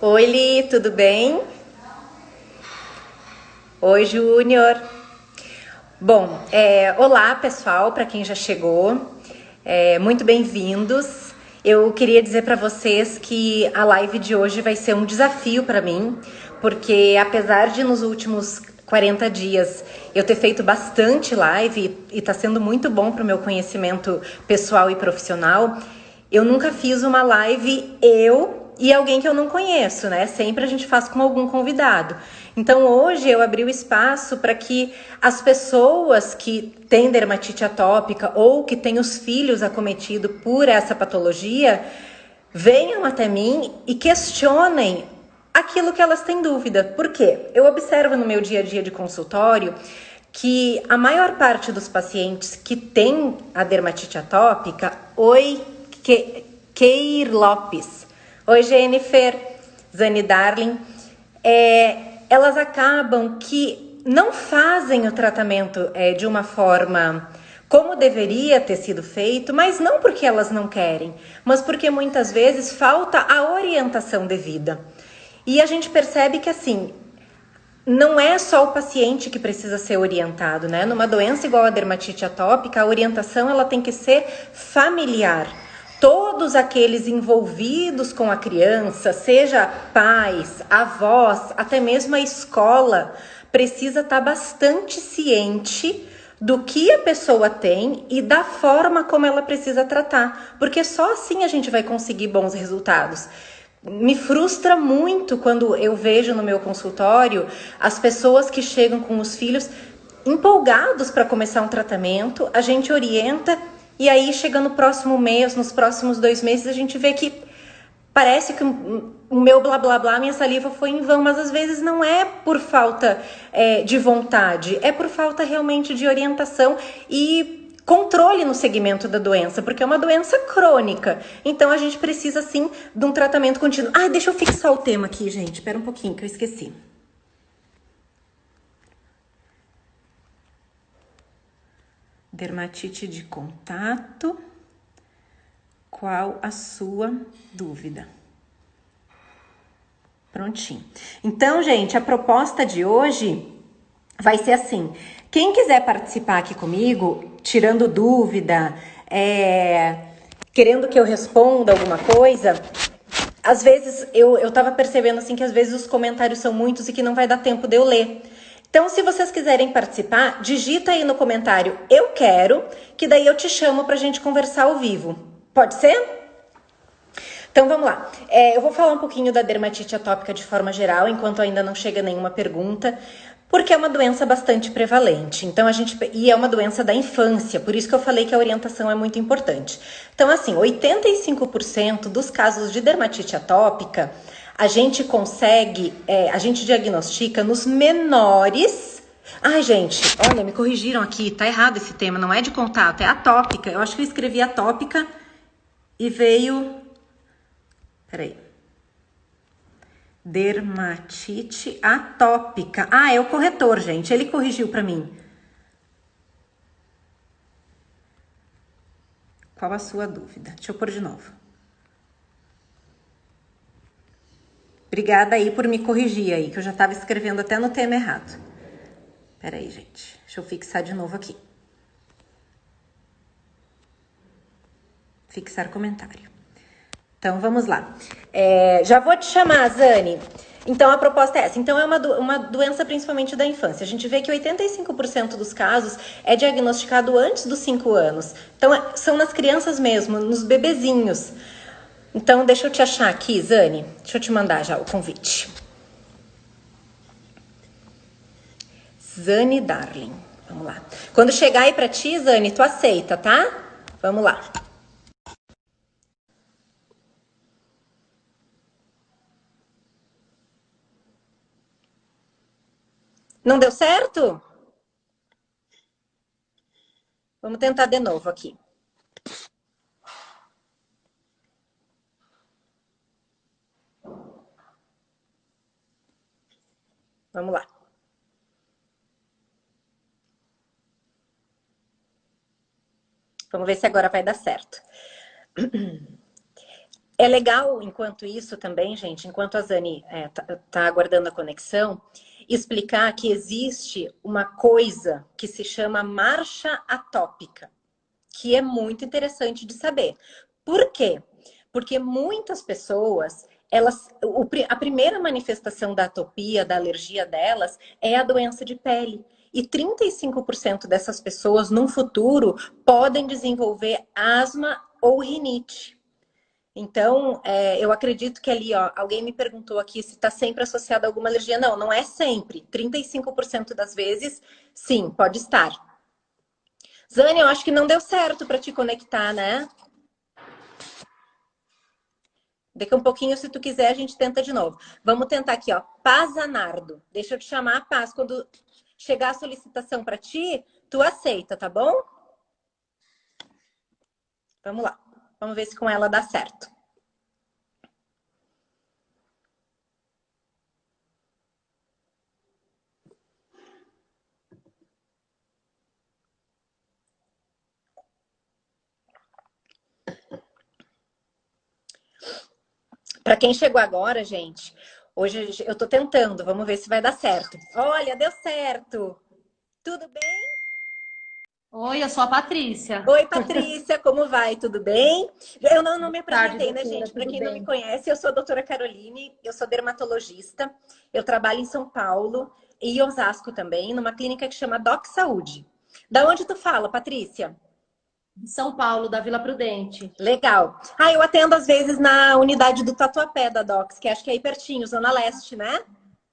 Oi, Li, tudo bem? Oi, Júnior. Bom, olá, pessoal, para quem já chegou, muito bem-vindos. Eu queria dizer para vocês que a live de hoje vai ser um desafio para mim, porque apesar de nos últimos 40 dias eu ter feito bastante live e tá sendo muito bom para o meu conhecimento pessoal e profissional, eu nunca fiz uma live eu e alguém que eu não conheço, né? Sempre a gente faz com algum convidado. Então hoje eu abri o espaço para que as pessoas que têm dermatite atópica ou que têm os filhos acometidos por essa patologia venham até mim e questionem aquilo que elas têm dúvida. Por quê? Eu observo no meu dia a dia de consultório que a maior parte dos pacientes que têm a dermatite atópica, Keir Lopes, oi Jennifer, Zani Darling, elas acabam que não fazem o tratamento de uma forma como deveria ter sido feito, mas não porque elas não querem, mas porque muitas vezes falta a orientação devida. E a gente percebe que assim, não é só o paciente que precisa ser orientado, né? Numa doença igual a dermatite atópica, a orientação ela tem que ser familiar. Todos aqueles envolvidos com a criança, seja pais, avós, até mesmo a escola, precisa estar bastante ciente do que a pessoa tem e da forma como ela precisa tratar, porque só assim a gente vai conseguir bons resultados. Me frustra muito quando eu vejo no meu consultório as pessoas que chegam com os filhos empolgados para começar um tratamento, a gente orienta e aí chega no próximo mês, nos próximos 2 meses, a gente vê que parece que o meu blá blá blá, minha saliva foi em vão, mas às vezes não é por falta de vontade, é por falta realmente de orientação e controle no segmento da doença, porque é uma doença crônica. Então a gente precisa sim de um tratamento contínuo. Ah, deixa eu fixar o tema aqui, gente. Espera um pouquinho que eu esqueci. Dermatite de contato. Qual a sua dúvida? Prontinho. Então, gente, a proposta de hoje vai ser assim. Quem quiser participar aqui comigo, tirando dúvida, querendo que eu responda alguma coisa, às vezes eu tava percebendo assim que às vezes os comentários são muitos e que não vai dar tempo de eu ler. Então, se vocês quiserem participar, digita aí no comentário "eu quero", que daí eu te chamo pra gente conversar ao vivo. Pode ser? Então vamos lá. Eu vou falar um pouquinho da dermatite atópica de forma geral, enquanto ainda não chega nenhuma pergunta, porque é uma doença bastante prevalente. Então e é uma doença da infância, por isso que eu falei que a orientação é muito importante. Então assim, 85% dos casos de dermatite atópica a gente consegue, a gente diagnostica nos menores. Ai, gente, olha, me corrigiram aqui, tá errado esse tema, não é de contato, é atópica. Eu acho que eu escrevi atópica e veio. Peraí. Dermatite atópica. Ah, é o corretor, gente. Ele corrigiu pra mim. Qual a sua dúvida? Deixa eu pôr de novo. Obrigada aí por me corrigir aí, que eu já tava escrevendo até no tema errado. Peraí, gente. Deixa eu fixar de novo aqui. Fixar comentário. Então, vamos lá. Já vou te chamar, Zani. Então, a proposta é essa. Então, é uma doença principalmente da infância. A gente vê que 85% dos casos é diagnosticado antes dos 5 anos. Então, são nas crianças mesmo, nos bebezinhos. Então, deixa eu te achar aqui, Zani. Deixa eu te mandar já o convite. Zani Darling. Vamos lá. Quando chegar aí pra ti, Zani, tu aceita, tá? Vamos lá. Não deu certo? Vamos tentar de novo aqui. Vamos lá. Vamos ver se agora vai dar certo. É legal, enquanto isso também, gente, enquanto a Zani tá aguardando a conexão, explicar que existe uma coisa que se chama marcha atópica, que é muito interessante de saber. Por quê? Porque muitas pessoas, a primeira manifestação da atopia, da alergia delas, é a doença de pele. E 35% dessas pessoas, no futuro, podem desenvolver asma ou rinite. Então, eu acredito que ali, ó, alguém me perguntou aqui se está sempre associado a alguma alergia. Não, não é sempre. 35% das vezes, sim, pode estar. Zane, eu acho que não deu certo para te conectar, né? Daqui a um pouquinho, se tu quiser, a gente tenta de novo. Vamos tentar aqui, ó. Pazanardo. Deixa eu te chamar a Paz. Quando chegar a solicitação para ti, tu aceita, tá bom? Vamos lá. Vamos ver se com ela dá certo. Para quem chegou agora, gente, hoje eu tô tentando, vamos ver se vai dar certo. Olha, deu certo. Tudo bem? Oi, eu sou a Patrícia. Oi, Patrícia, como vai? Tudo bem? Eu não me Boa tarde, apresentei, né, doutora? gente? Para Tudo quem não me bem? conhece, eu sou a doutora Caroline, eu sou dermatologista, eu trabalho em São Paulo e em Osasco também, numa clínica que chama Doc Saúde. Da onde tu fala, Patrícia? De São Paulo, da Vila Prudente. Legal. Ah, eu atendo às vezes na unidade do Tatuapé da Docs, que acho que é aí pertinho, Zona Leste, né?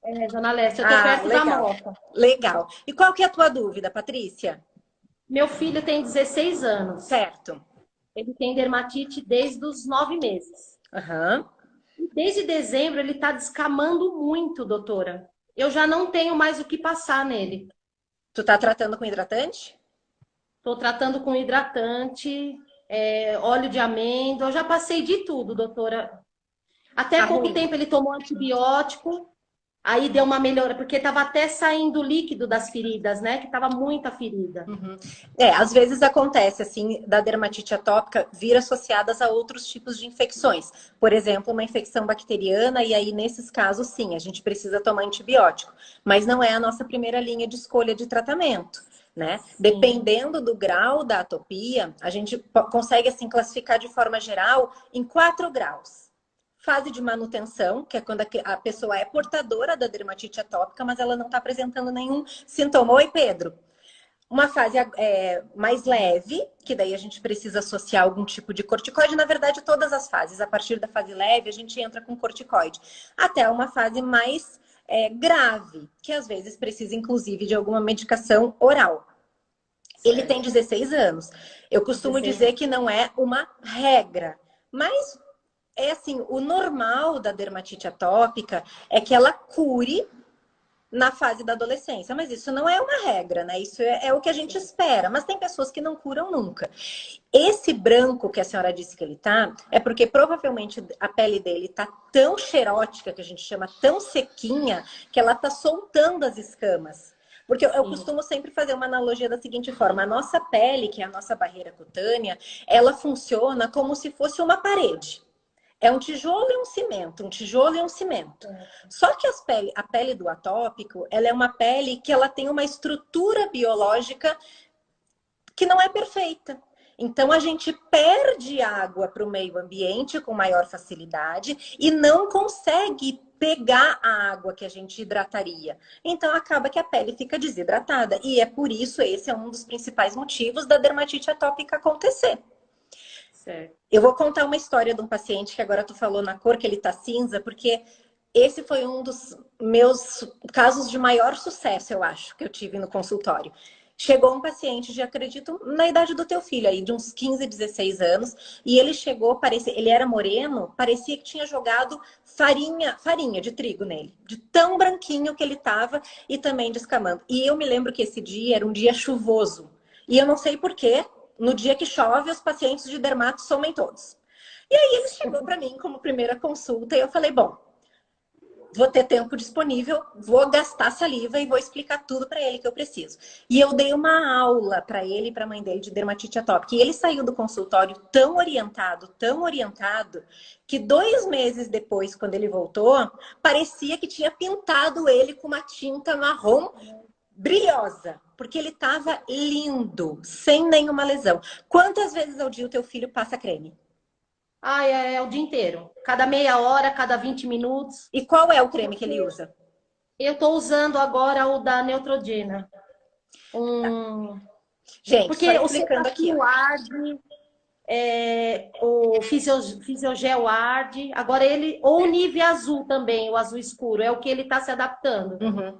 É, Zona Leste. Eu tô Ah, perto da legal. Moca. Legal. E qual que é a tua dúvida, Patrícia? Meu filho tem 16 anos. Certo. Ele tem dermatite desde os 9 meses. Aham. E desde dezembro ele tá descamando muito, doutora. Eu já não tenho mais o que passar nele. Tu tá tratando com hidratante? Tô tratando com hidratante, óleo de amêndoa. Eu já passei de tudo, doutora. Até Tá pouco ruim. tempo ele tomou antibiótico. Aí deu uma melhora, porque tava até saindo líquido das feridas, né? Que tava muita ferida. Uhum. Às vezes acontece assim, da dermatite atópica vir associadas a outros tipos de infecções. Por exemplo, uma infecção bacteriana, e aí nesses casos sim, a gente precisa tomar antibiótico. Mas não é a nossa primeira linha de escolha de tratamento, né? Sim. Dependendo do grau da atopia, a gente consegue assim classificar de forma geral em 4 graus. Fase de manutenção, que é quando a pessoa é portadora da dermatite atópica, mas ela não está apresentando nenhum sintoma. Oi, Pedro. Uma fase mais leve, que daí a gente precisa associar algum tipo de corticoide. Na verdade, todas as fases. A partir da fase leve, a gente entra com corticoide. Até uma fase mais grave, que às vezes precisa, inclusive, de alguma medicação oral. Ele tem Certo. 16 anos. Eu costumo 16 dizer anos. que não é uma regra, mas é assim, o normal da dermatite atópica é que ela cure na fase da adolescência, mas isso não é uma regra, né? Isso é o que a gente espera, mas tem pessoas que não curam nunca. Esse branco que a senhora disse que ele tá, é porque provavelmente a pele dele tá tão xerótica, que a gente chama tão sequinha, que ela tá soltando as escamas. Porque eu Sim. costumo sempre fazer uma analogia da seguinte forma: a nossa pele, que é a nossa barreira cutânea, ela funciona como se fosse uma parede. É um tijolo e um cimento, um tijolo e um cimento. Só que a pele do atópico, ela é uma pele que ela tem uma estrutura biológica que não é perfeita. Então a gente perde água para o meio ambiente com maior facilidade e não consegue pegar a água que a gente hidrataria. Então acaba que a pele fica desidratada. E é por isso, esse é um dos principais motivos da dermatite atópica acontecer. Certo. Eu vou contar uma história de um paciente que agora tu falou na cor, que ele tá cinza, porque esse foi um dos meus casos de maior sucesso, eu acho, que eu tive no consultório. Chegou um paciente de, acredito, na idade do teu filho aí, de uns 15, 16 anos, e ele chegou, ele era moreno, parecia que tinha jogado farinha de trigo nele, de tão branquinho que ele tava e também descamando. E eu me lembro que esse dia era um dia chuvoso. E eu não sei por quê, no dia que chove, os pacientes de dermato somem todos. E aí ele chegou para mim como primeira consulta e eu falei, bom, vou ter tempo disponível, vou gastar saliva e vou explicar tudo para ele que eu preciso. E eu dei uma aula para ele e para a mãe dele de dermatite atópica. E ele saiu do consultório tão orientado, que 2 meses depois, quando ele voltou, parecia que tinha pintado ele com uma tinta marrom brilhosa, porque ele estava lindo, sem nenhuma lesão. Quantas vezes ao dia o teu filho passa creme? Ah, é o dia inteiro. Cada meia hora, cada 20 minutos. E qual é o creme que ele usa? Eu tô usando agora o da Neutrogena. Gente, só Porque o explicando aqui, ó. Cetaphil arde, o Fisiogel arde. Agora ele... Ou o Nivea azul também, o azul escuro. É o que ele tá se adaptando. Uhum.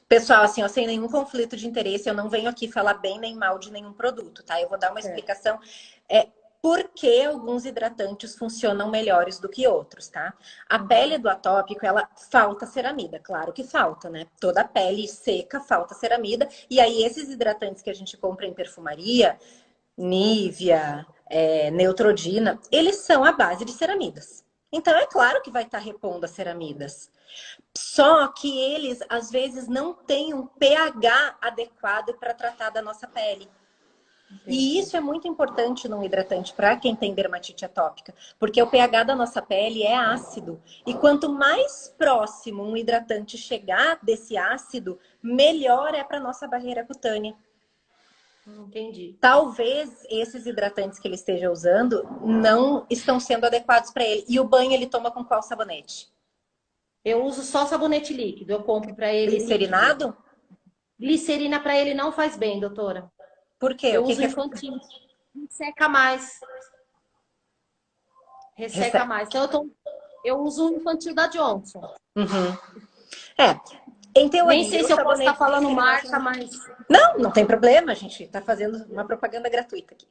Pessoal, assim, ó, sem nenhum conflito de interesse, eu não venho aqui falar bem nem mal de nenhum produto, tá? Eu vou dar uma explicação por que alguns hidratantes funcionam melhores do que outros, tá? A pele do atópico, ela falta ceramida, claro que falta, né? Toda a pele seca falta ceramida, e aí esses hidratantes que a gente compra em perfumaria, Nivea, Neutrogena, eles são à base de ceramidas. Então, é claro que vai estar repondo as ceramidas. Só que eles, às vezes, não têm um pH adequado para tratar da nossa pele. E isso é muito importante num hidratante para quem tem dermatite atópica, porque o pH da nossa pele é ácido. E quanto mais próximo um hidratante chegar desse ácido, melhor é para nossa barreira cutânea. Entendi. Talvez esses hidratantes que ele esteja usando não estão sendo adequados para ele. E o banho ele toma com qual sabonete? Eu uso só sabonete líquido. Eu compro para ele Glicerinado? líquido. Glicerina para ele não faz bem, doutora. Por quê? Eu O que uso que é... infantil. Resseca mais. Resseca mais. Então eu uso o infantil da Johnson. Uhum. Em Nem teoria, sei o se eu posso estar sabonete falando glicerinato... marca, mas... Não tem problema, a gente tá fazendo uma propaganda gratuita aqui.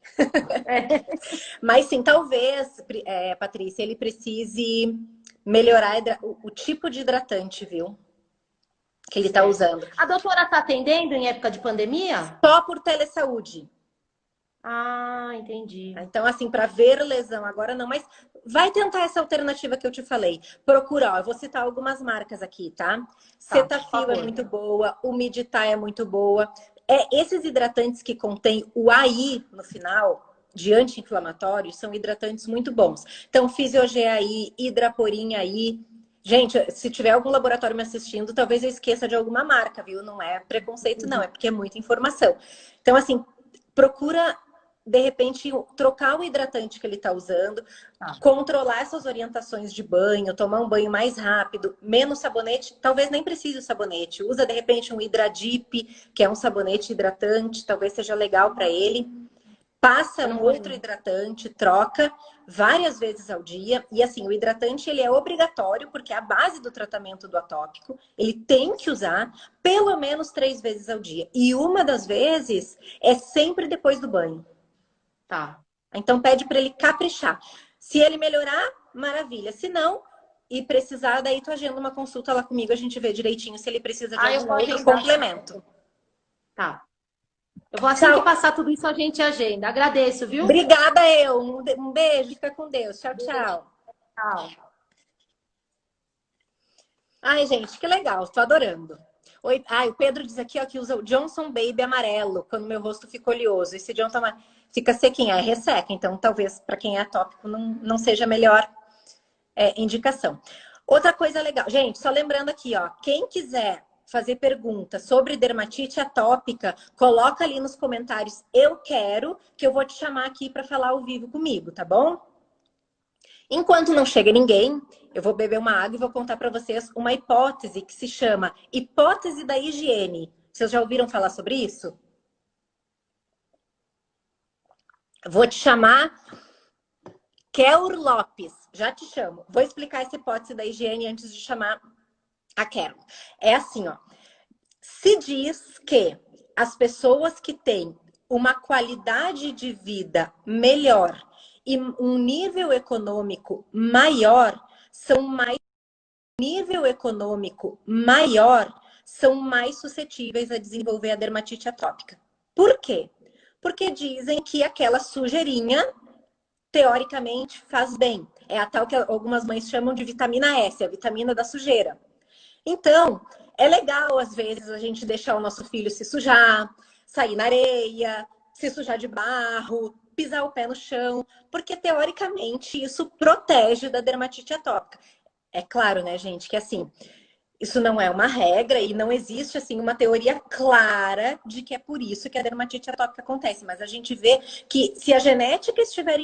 Mas sim, talvez, Patrícia, ele precise melhorar o tipo de hidratante, viu? Que ele tá usando. A doutora tá atendendo em época de pandemia? Só por telesaúde. Ah, entendi. Então, assim, para ver lesão agora não, mas vai tentar essa alternativa que eu te falei. Procura, ó, eu vou citar algumas marcas aqui, tá? Cetaphil é muito boa, Umiditá é muito boa. Esses hidratantes que contêm o AI no final, de anti-inflamatório, são hidratantes muito bons. Então, Fisiogel AI, Hidraporin AI. Gente, se tiver algum laboratório me assistindo, talvez eu esqueça de alguma marca, viu? Não é preconceito, não, é porque é muita informação. Então, assim, procura de repente, trocar o hidratante que ele está usando, controlar essas orientações de banho, tomar um banho mais rápido, menos sabonete, talvez nem precise o sabonete. Usa, de repente, um Hidradip, que é um sabonete hidratante, talvez seja legal para ele. Passa um outro hidratante, troca várias vezes ao dia. E assim, o hidratante ele é obrigatório, porque é a base do tratamento do atópico. Ele tem que usar pelo menos 3 vezes ao dia. E uma das vezes é sempre depois do banho. Tá. Então pede para ele caprichar. Se ele melhorar, maravilha. Se não, e precisar, daí tu agenda uma consulta lá comigo, a gente vê direitinho se ele precisa de algum outro complemento. Tá. Eu vou assim que passar tudo isso, a gente agenda. Agradeço, viu? Obrigada, eu. Um beijo, fica com Deus. Tchau, tchau. Tchau. Ai, gente, que legal. Tô adorando. Oi. Ai, o Pedro diz aqui ó, que usa o Johnson Baby amarelo, quando meu rosto fica oleoso. Esse Johnson fica sequinho, resseca. Então, talvez para quem é atópico não seja a melhor indicação. Outra coisa legal. Gente, só lembrando aqui, ó. Quem quiser fazer pergunta sobre dermatite atópica, coloca ali nos comentários eu quero, que eu vou te chamar aqui para falar ao vivo comigo, tá bom? Enquanto não chega ninguém, eu vou beber uma água e vou contar para vocês uma hipótese que se chama hipótese da higiene. Vocês já ouviram falar sobre isso? Vou te chamar Kel Lopes. Já te chamo. Vou explicar essa hipótese da higiene antes de chamar a Kel. É assim, ó. Se diz que as pessoas que têm uma qualidade de vida melhor e um nível econômico maior são mais suscetíveis a desenvolver a dermatite atópica. Por quê? Porque dizem que aquela sujeirinha teoricamente faz bem. É a tal que algumas mães chamam de vitamina S, a vitamina da sujeira. Então, é legal, às vezes, a gente deixar o nosso filho se sujar, sair na areia, se sujar de barro, pisar o pé no chão, porque teoricamente isso protege da dermatite atópica. É claro, né, gente, que assim, isso não é uma regra e não existe assim uma teoria clara de que é por isso que a dermatite atópica acontece, mas a gente vê que se a genética estiver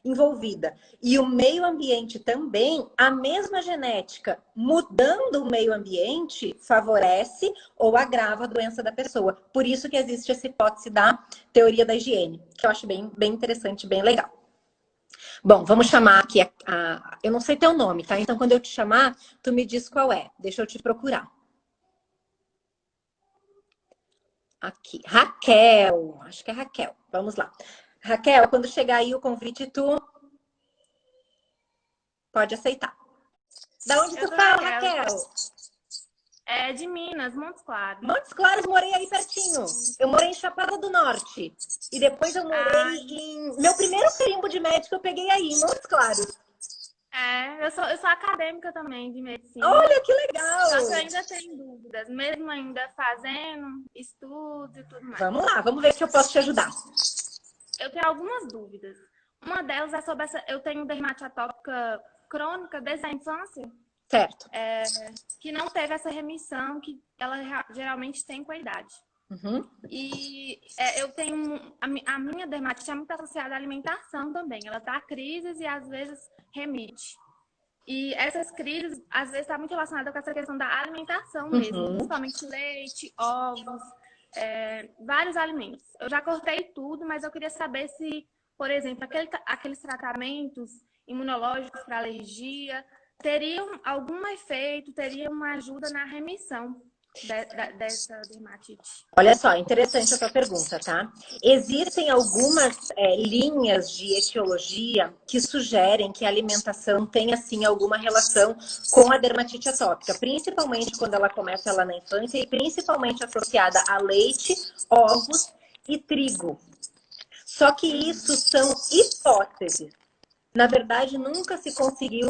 envolvida e o meio ambiente também, a mesma genética mudando o meio ambiente favorece ou agrava a doença da pessoa. Por isso que existe essa hipótese da teoria da higiene, que eu acho bem interessante, bem legal. Bom, vamos chamar aqui eu não sei teu nome, tá? Então, quando eu te chamar, tu me diz qual é. Deixa eu te procurar. Aqui. Raquel. Acho que é Raquel. Vamos lá. Raquel, quando chegar aí o convite, tu pode aceitar. Da onde tu fala, Raquel? É de Minas, Montes Claros. Montes Claros, morei aí pertinho. Eu morei em Chapada do Norte. E depois eu morei em... Meu primeiro carimbo de médico eu peguei aí, em Montes Claros. Eu sou acadêmica também de medicina. Olha, que legal! Só que eu ainda tenho dúvidas, mesmo ainda fazendo estudos e tudo mais. Vamos lá, vamos ver se eu posso te ajudar. Eu tenho algumas dúvidas. Uma delas é sobre eu tenho dermatite atópica crônica desde a infância. Certo. Que não teve essa remissão que ela geralmente tem com a idade. Uhum. E eu tenho... A minha dermatite é muito associada à alimentação também. Ela dá crises e às vezes remite. E essas crises, às vezes, está muito relacionada com essa questão da alimentação mesmo. Principalmente leite, ovos, vários alimentos. Eu já cortei tudo, mas eu queria saber se, por exemplo, aqueles tratamentos imunológicos para alergia teriam algum efeito, teriam uma ajuda na remissão dessa dermatite. Olha só, interessante a tua pergunta, tá? Existem algumas linhas de etiologia que sugerem que a alimentação tem, assim, alguma relação com a dermatite atópica, principalmente quando ela começa lá na infância e principalmente associada a leite, ovos e trigo. Só que isso são hipóteses. Na verdade, nunca se conseguiu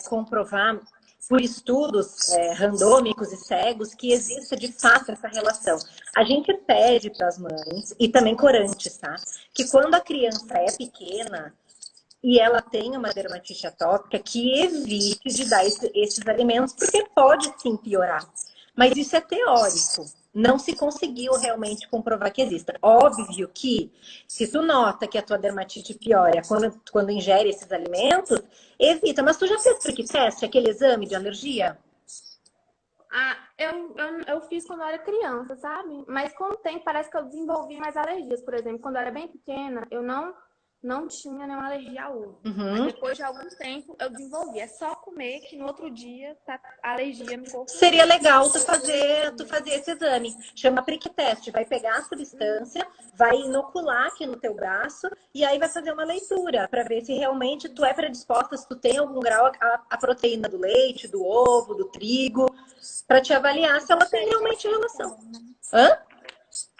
comprovar por estudos randômicos e cegos que exista de fato essa relação. A gente pede para as mães, e também corantes, tá? Que quando a criança é pequena e ela tem uma dermatite atópica, que evite de dar esses alimentos, porque pode sim piorar. Mas isso é teórico. Não se conseguiu realmente comprovar que exista. Óbvio que, se tu nota que a tua dermatite piora quando ingere esses alimentos, evita. Mas tu já fez prick test, aquele exame de alergia? Eu fiz quando eu era criança, sabe? Mas com o tempo parece que eu desenvolvi mais alergias. Por exemplo, quando eu era bem pequena, eu não tinha nenhuma alergia a ovo. Mas depois de algum tempo eu desenvolvi. É só comer que no outro dia a alergia me cortou. Seria legal tu fazer esse exame. Chama prick test. Vai pegar a substância, vai inocular aqui no teu braço e aí vai fazer uma leitura para ver se realmente tu é predisposta, se tu tem algum grau a proteína do leite, do ovo, do trigo, para te avaliar se ela tem realmente relação. Hã?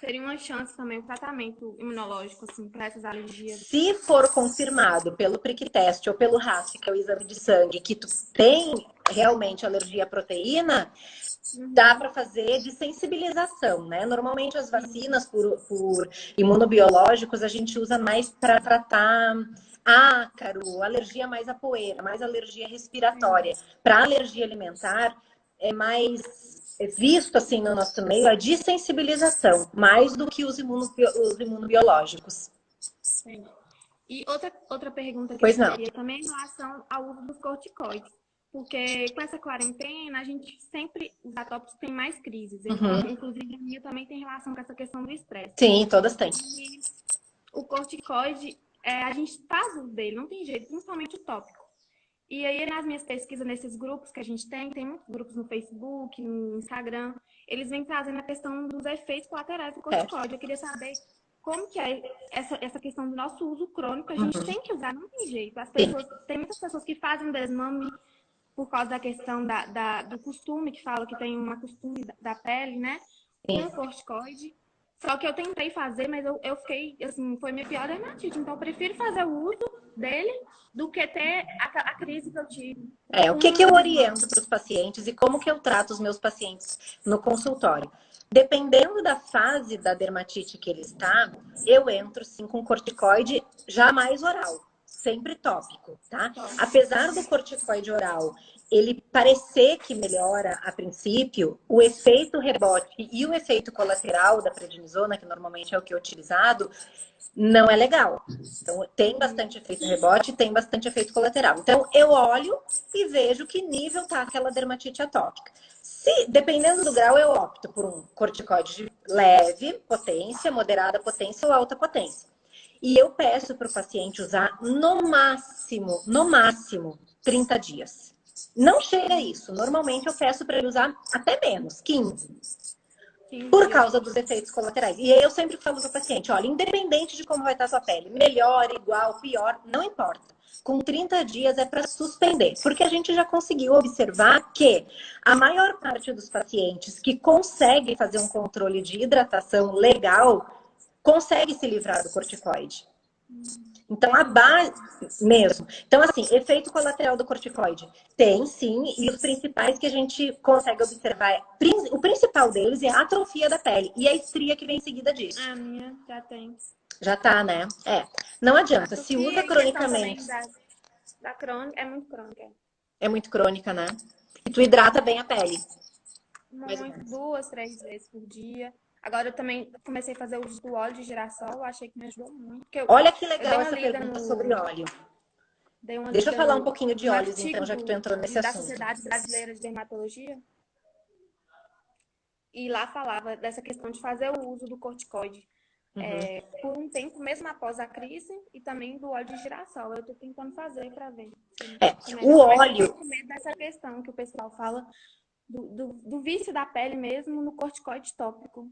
Seria uma chance também, o tratamento imunológico, assim, para essas alergias. Se for confirmado pelo prick test ou pelo RAS, que é o exame de sangue, que tu tem realmente alergia à proteína, dá para fazer de sensibilização, né? Normalmente as vacinas por imunobiológicos a gente usa mais para tratar ácaro, alergia mais à poeira, mais alergia respiratória. Para alergia alimentar é mais visto assim no nosso meio a dessensibilização, mais do que os imunobiológicos. Sim. E outra pergunta que Pois eu não. teria também em relação ao uso dos corticoides. Porque com essa quarentena, a gente sempre, os atópicos têm mais crises. Inclusive, a minha também tem relação com essa questão do estresse. Sim, todas têm. E o corticoide, a gente faz uso dele, não tem jeito, principalmente o tópico. E aí, nas minhas pesquisas, nesses grupos que a gente tem muitos grupos no Facebook, no Instagram, eles vêm trazendo a questão dos efeitos colaterais do corticoide. Eu queria saber como que é essa questão do nosso uso crônico. A gente tem que usar, não tem jeito. Tem muitas pessoas que fazem desmame por causa da questão do costume, que fala que tem uma costume da pele, né? Com o corticoide. Só que eu tentei fazer, mas eu fiquei, assim, foi minha pior dermatite. Então, eu prefiro fazer o uso dele do que ter a crise que eu tive. O que eu oriento para os pacientes e como que eu trato os meus pacientes no consultório? Dependendo da fase da dermatite que ele está, eu entro sim com corticoide jamais oral, sempre tópico, tá? Apesar do corticoide oral ele parecer que melhora a princípio, o efeito rebote e o efeito colateral da prednisona, que normalmente é o que é utilizado, não é legal. Então, tem bastante efeito rebote, tem bastante efeito colateral. Então, eu olho e vejo que nível tá aquela dermatite atópica. Se, dependendo do grau, eu opto por um corticoide de leve potência, moderada potência ou alta potência. E eu peço para o paciente usar no máximo, 30 dias. Não chega a isso. Normalmente eu peço para ele usar até menos, 15. Por causa dos efeitos colaterais. E aí eu sempre falo para o paciente, olha, independente de como vai estar a sua pele, melhor, igual, pior, não importa. Com 30 dias é para suspender. Porque a gente já conseguiu observar que a maior parte dos pacientes que consegue fazer um controle de hidratação legal, consegue se livrar do corticoide. Então, a base mesmo. Então, assim, efeito colateral do corticoide tem, sim, e os principais que a gente consegue observar, o principal deles é a atrofia da pele e a estria que vem em seguida disso. A minha já tem. Já tá, né? Não adianta, se usa cronicamente. Da crônica, é muito crônica. É muito crônica, né? E tu hidrata bem a pele. Muito, 2, 3 vezes por dia. Agora eu também comecei a fazer o uso do óleo de girassol, achei que me ajudou muito. Olha que legal essa pergunta sobre óleo. Deixa eu falar um pouquinho de óleos, então, já que tu entrou nesse assunto. Da Sociedade Brasileira de Dermatologia. E lá falava dessa questão de fazer o uso do corticoide por um tempo, mesmo após a crise, e também do óleo de girassol. Eu tô tentando fazer para ver. O óleo... Eu tô com medo dessa questão que o pessoal fala do vício da pele mesmo no corticoide tópico.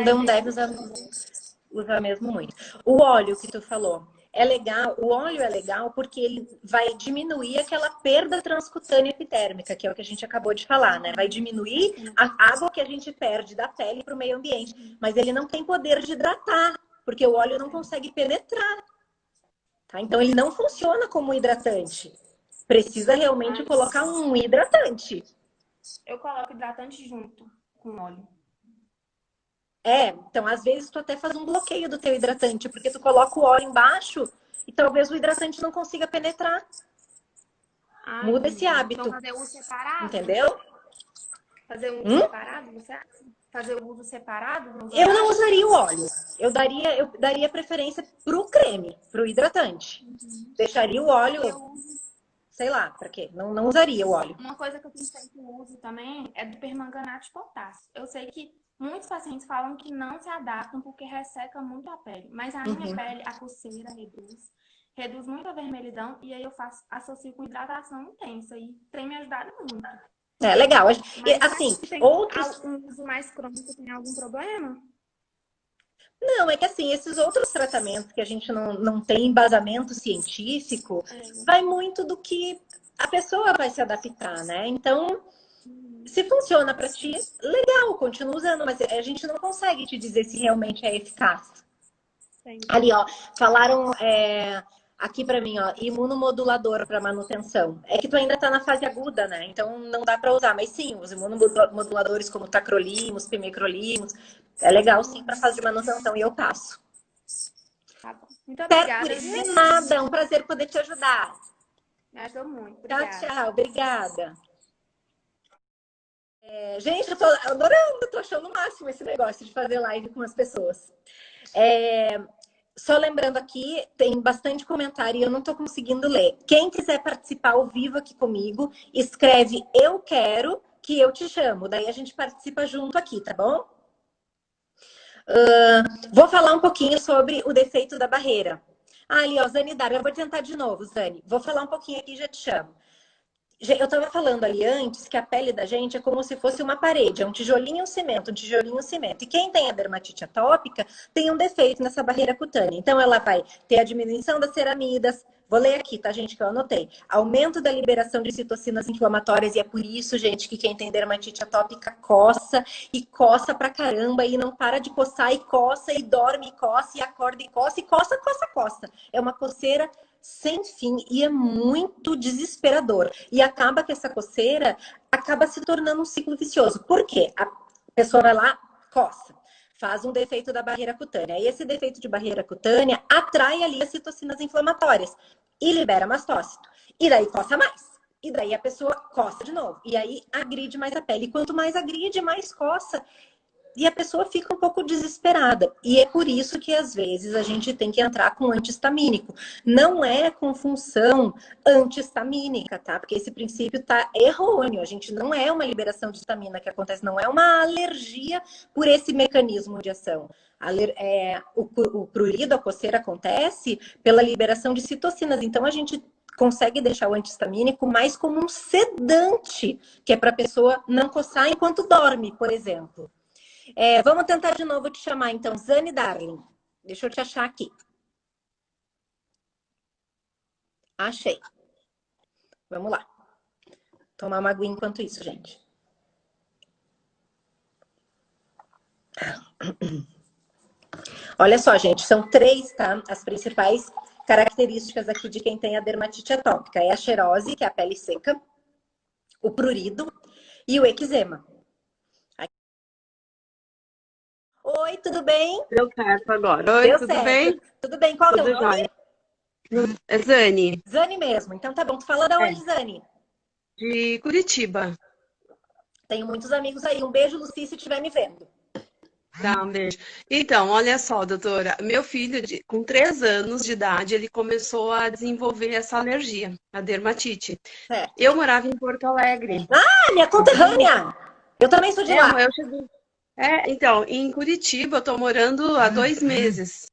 Não deve usar mesmo muito. O óleo que tu falou é legal. O óleo é legal porque ele vai diminuir aquela perda transcutânea epidérmica, que é o que a gente acabou de falar, né? Vai diminuir a água que a gente perde da pele para o meio ambiente. Mas ele não tem poder de hidratar, porque o óleo não consegue penetrar. Tá? Então ele não funciona como hidratante. Precisa realmente colocar um hidratante. Eu coloco hidratante junto com óleo. Então às vezes tu até faz um bloqueio do teu hidratante, porque tu coloca o óleo embaixo e talvez o hidratante não consiga penetrar. Muda esse hábito. Então fazer uso separado? Entendeu? Fazer um uso separado, você acha? Fazer o uso separado? Eu não usaria o óleo. Eu daria preferência pro creme, pro hidratante. Deixaria o óleo... Sei lá, pra quê? Não usaria o óleo. Uma coisa que eu pensei que eu uso também é do permanganato de potássio. Eu sei que muitos pacientes falam que não se adaptam porque resseca muito a pele. Mas a minha pele, a coceira reduz muito a vermelhidão e aí eu associo com hidratação intensa e tem me ajudado muito. Legal. Mas assim, um uso mais crônico tem algum problema? Não, é que assim, esses outros tratamentos que a gente não tem embasamento científico, vai muito do que a pessoa vai se adaptar, né? Então, se funciona para ti, legal, continua usando, mas a gente não consegue te dizer se realmente é eficaz. Sim. Ali, ó, falaram aqui para mim, ó, imunomodulador para manutenção. É que tu ainda tá na fase aguda, né? Então não dá para usar, mas sim, os imunomoduladores como tacrolimus, pimecrolimus, é legal sim para fazer manutenção e eu passo. Tá bom. Muito obrigada. De nada, um prazer poder te ajudar. Me ajudou muito. Obrigada. Tchau, obrigada. Gente, eu tô adorando, tô achando o máximo esse negócio de fazer live com as pessoas. Só lembrando aqui, tem bastante comentário e eu não tô conseguindo ler. Quem quiser participar ao vivo aqui comigo, escreve eu quero que eu te chamo. Daí a gente participa junto aqui, tá bom? Vou falar um pouquinho sobre o defeito da barreira. Ali, ó, Zani Dar, eu vou tentar de novo, Zani. Vou falar um pouquinho aqui e já te chamo. Eu estava falando ali antes que a pele da gente é como se fosse uma parede, é um tijolinho e um cimento, um tijolinho e um cimento. E quem tem a dermatite atópica tem um defeito nessa barreira cutânea. Então, ela vai ter a diminuição das ceramidas. Vou ler aqui, tá, gente, que eu anotei. Aumento da liberação de citocinas inflamatórias. E é por isso, gente, que quem tem dermatite atópica coça. E coça pra caramba. E não para de coçar. E coça, e dorme, e coça, e acorda, e coça. E coça, coça, coça. É uma coceira sem fim e é muito desesperador. E acaba que essa coceira acaba se tornando um ciclo vicioso. Por quê? A pessoa vai lá, coça, faz um defeito da barreira cutânea. E esse defeito de barreira cutânea atrai ali as citocinas inflamatórias e libera mastócito. E daí coça mais. E daí a pessoa coça de novo. E aí agride mais a pele. E quanto mais agride, mais coça. E a pessoa fica um pouco desesperada. E é por isso que, às vezes, a gente tem que entrar com anti-histamínico. Não é com função anti-histamínica, tá? Porque esse princípio tá errôneo. A gente não é uma liberação de histamina que acontece, não é uma alergia por esse mecanismo de ação. O prurido, a coceira, acontece pela liberação de citocinas. Então, a gente consegue deixar o anti-histamínico mais como um sedante, que é para a pessoa não coçar enquanto dorme, por exemplo. Vamos tentar de novo te chamar, então. Zane Darling. Deixa eu te achar aqui. Achei. Vamos lá. Tomar uma aguinha enquanto isso, gente. Olha só, gente. São 3, tá? As principais características aqui de quem tem a dermatite atópica. É a xerose, que é a pele seca, o prurido e o eczema. Oi, tudo bem? Deu certo agora. Oi, Deu tudo certo. bem? Tudo bem, qual é o Tudo teu nome? jóia. É Zane, Zane mesmo. Então tá bom. Tu fala da onde, Zane? de Curitiba. Tenho muitos amigos aí. Um beijo, Lucy, se estiver me vendo. Tá, um beijo. Então, olha só, doutora. Meu filho, com 3 anos de idade, ele começou a desenvolver essa alergia, a dermatite. Certo. Eu morava em Porto Alegre. Ah, minha conterrânea! Eu também sou de lá. Eu cheguei... então, em Curitiba, eu tô morando há 2 meses.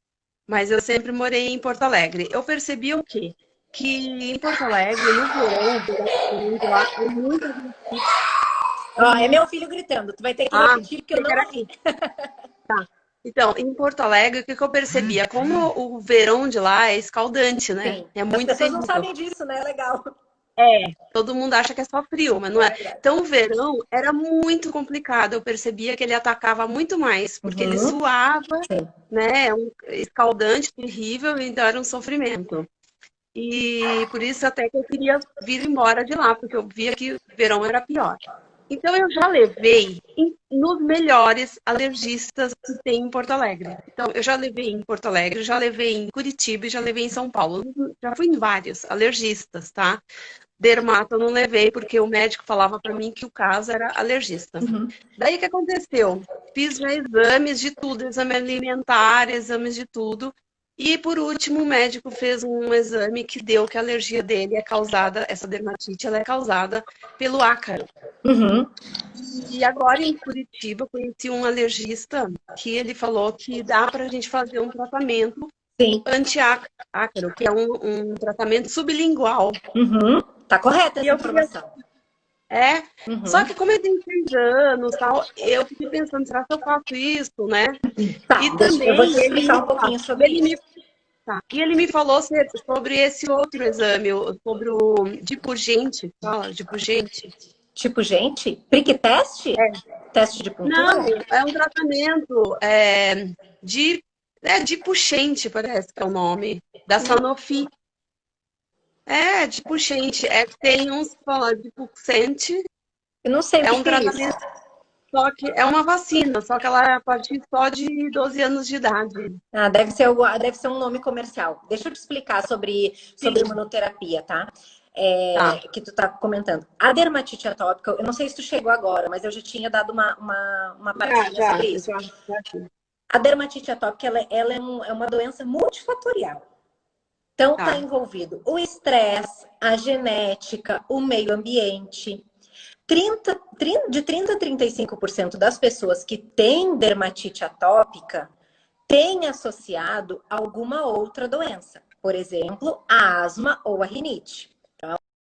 Mas eu sempre morei em Porto Alegre. Eu percebi o quê? Que em Porto Alegre, no verão, lá, é muito Ó, é meu filho gritando. Tu vai ter que repetir, porque eu não ouvi. Tá. Então, em Porto Alegre, o que eu percebia? Como o verão de lá é escaldante, né? Sim. É muito As pessoas não terrível. sabem disso, né? Legal. Todo mundo acha que é só frio, mas não é. Então, o verão era muito complicado. Eu percebia que ele atacava muito mais, porque ele suava, Sim. né? É um escaldante terrível, então era um sofrimento. E por isso até que eu queria vir embora de lá, porque eu via que o verão era pior. Então eu já levei nos melhores alergistas que tem em Porto Alegre. Então eu já levei em Porto Alegre, já levei em Curitiba e já levei em São Paulo. Já fui em vários alergistas, tá? Dermato eu não levei porque o médico falava para mim que o caso era alergista. Daí o que aconteceu? Fiz já exames de tudo, exame alimentar, exames de tudo. E por último, o médico fez um exame que deu que a alergia dele é causada, essa dermatite, ela é causada pelo ácaro. E agora em Curitiba, eu conheci um alergista que ele falou que dá pra gente fazer um tratamento anti-ácaro, que é um tratamento sublingual. Tá correta essa informação. Só que como ele tem 3 anos, tal, eu fiquei pensando, será que eu faço isso, né? Tá, E também eu vou te explicar um pouquinho sobre isso. E ele me falou sobre esse outro exame, sobre o Dipurgente. Fala, Dipurgente. Tipo, gente, prick teste? Teste de puntura? Não, é um tratamento Dipuxente, parece que é o nome, da Sanofi. Dipuxente. Tem uns que falam Dipuxente. Eu não sei o que um é tratamento. isso. Só que é uma vacina, só que ela é a partir só de 12 anos de idade. Ah, deve ser um nome comercial. Deixa eu te explicar sobre imunoterapia, tá? Que tu tá comentando. A dermatite atópica, eu não sei se tu chegou agora, mas eu já tinha dado uma partida sobre isso. A dermatite atópica, ela é uma doença multifatorial. Então, tá envolvido o estresse, a genética, o meio ambiente. De 30% a 35% das pessoas que têm dermatite atópica têm associado alguma outra doença. Por exemplo, a asma ou a rinite. Então,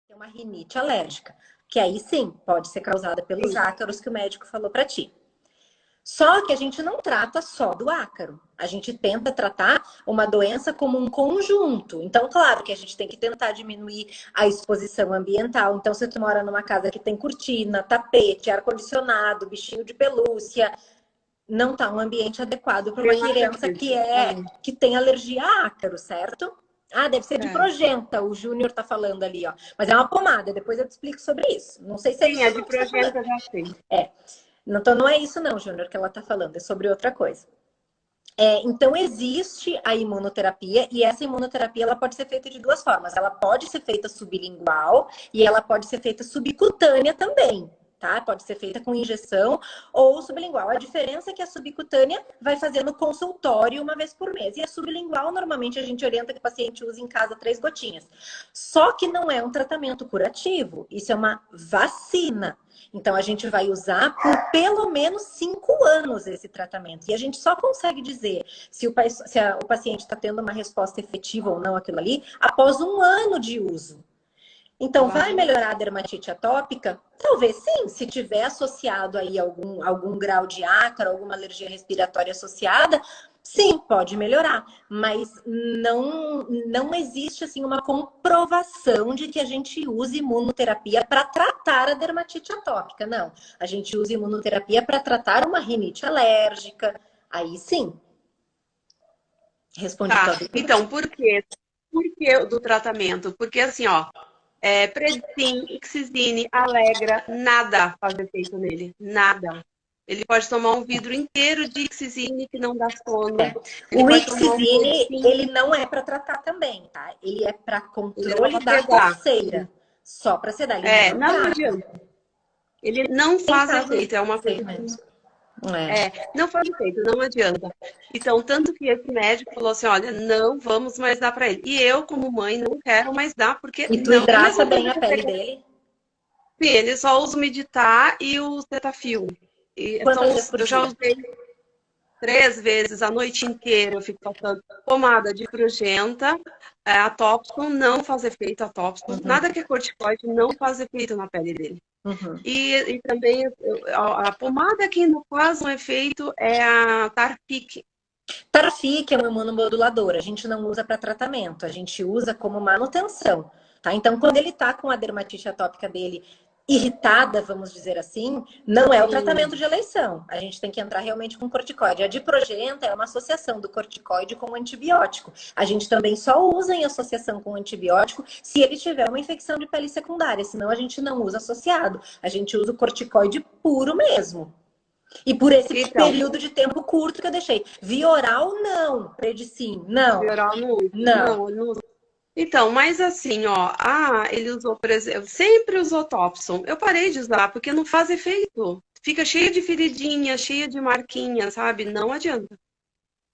é uma rinite alérgica, que aí sim pode ser causada pelos ácaros que o médico falou para ti. Só que a gente não trata só do ácaro. A gente tenta tratar uma doença como um conjunto. Então, claro que a gente tem que tentar diminuir a exposição ambiental. Então, se tu mora numa casa que tem cortina, tapete, ar-condicionado, bichinho de pelúcia, não tá um ambiente adequado para uma criança que tem alergia a ácaro, certo? Ah, deve ser de Progenta, o Júnior tá falando ali, ó. Mas é uma pomada, depois eu te explico sobre isso. Não sei se é Sim, isso a não de que você tá falando. Progenta já sei. Então não é isso não, Júnior, que ela tá falando, é sobre outra coisa. Então existe a imunoterapia e essa imunoterapia ela pode ser feita de duas formas. Ela pode ser feita sublingual e ela pode ser feita subcutânea também, tá? Pode ser feita com injeção ou sublingual. A diferença é que a subcutânea vai fazer no consultório uma vez por mês. E a sublingual, normalmente, a gente orienta que o paciente use em casa 3 gotinhas. Só que não é um tratamento curativo. Isso é uma vacina. Então, a gente vai usar por pelo menos 5 anos esse tratamento. E a gente só consegue dizer se o paciente está tendo uma resposta efetiva ou não aquilo ali após 1 ano de uso. Então, vai melhorar a dermatite atópica? Talvez sim, se tiver associado aí algum grau de ácaro, alguma alergia respiratória associada, sim, pode melhorar. Mas não existe assim uma comprovação de que a gente use imunoterapia para tratar a dermatite atópica. Não, a gente usa imunoterapia para tratar uma rinite alérgica. Aí sim. Respondi tudo. Então, por quê? Por que do tratamento? Porque assim, ó, Predsim, Ixizine, Alegra, nada faz efeito nele. Nada. Ele pode tomar um vidro inteiro de Ixizine que não dá sono. O Ixizine, ele não é para tratar também, tá? Ele é para controle da coceira. Só para sedar. Não adianta. Ele não faz efeito. É uma coisa mesmo. Não faz efeito, não adianta. Então, tanto que esse médico falou assim, olha, não vamos mais dar para ele. E eu, como mãe, não quero mais dar, porque... E tu hidrata bem a pele dele? Sim, ele só usa o Meditar e o Cetaphil. Eu já usei 3 vezes a noite inteira, eu fico passando pomada de Progenta, a Topson não faz efeito, a Topson, nada que é corticoide não faz efeito na pele dele. E também a pomada que ainda faz um efeito é a Tarfic. Tarfic é um imunomodulador, a gente não usa para tratamento, a gente usa como manutenção, tá? Então, quando ele tá com a dermatite atópica dele irritada, vamos dizer assim, não é o tratamento de eleição. A gente tem que entrar realmente com corticoide. A diprogenta é uma associação do corticoide com o antibiótico. A gente também só usa em associação com o antibiótico se ele tiver uma infecção de pele secundária, senão a gente não usa associado. A gente usa o corticoide puro mesmo. E por esse período de tempo curto que eu deixei. Via oral, não. Predicin, não. Via oral, não. Então, mas assim, ó, ele usou, por exemplo, sempre usou Topson. Eu parei de usar porque não faz efeito. Fica cheia de feridinha, cheia de marquinha, sabe? Não adianta.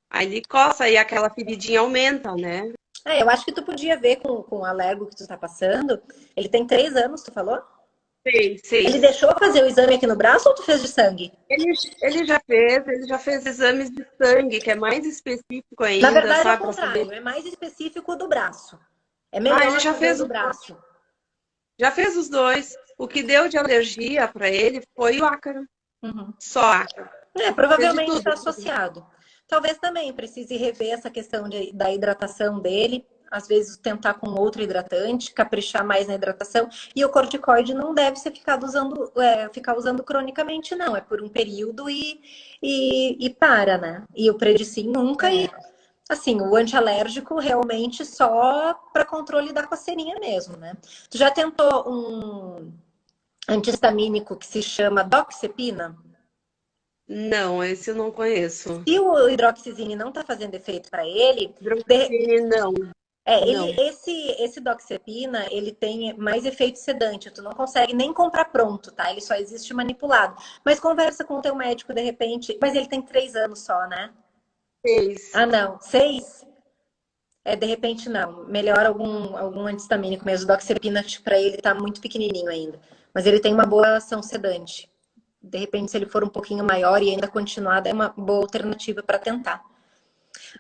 Aí ele coça e aquela feridinha aumenta, né? Eu acho que tu podia ver com o alergo que tu tá passando. Ele tem 3 anos, tu falou? Sei. Ele deixou fazer o exame aqui no braço ou tu fez de sangue? Ele já fez exames de sangue, que é mais específico ainda. Na verdade, sabe, é o contrário, é mais específico do braço. É melhor ele já fez do braço. Já fez os 2. O que deu de alergia para ele foi o ácaro. Só ácaro. Provavelmente está associado. Talvez também precise rever essa questão da hidratação dele. Às vezes tentar com outro hidratante, caprichar mais na hidratação. E o corticoide não deve ser ficar usando cronicamente, não. É por um período e para, né? E o Predicin nunca. Assim, o antialérgico realmente só para controle da coceirinha mesmo, né? Tu já tentou um antihistamínico que se chama Doxepina? Não, esse eu não conheço. Se o hidroxizine não tá fazendo efeito para ele... Hidroxizine, não. Esse Doxepina, ele tem mais efeito sedante. Tu não consegue nem comprar pronto, tá? Ele só existe manipulado. Mas conversa com o teu médico, de repente... Mas ele tem 3 anos só, né? 6. Ah, não. 6? De repente não. Melhor algum antihistamínico mesmo. O Doxepina, para ele, tá muito pequenininho ainda. Mas ele tem uma boa ação sedante. De repente, se ele for um pouquinho maior e ainda continuar, é uma boa alternativa para tentar.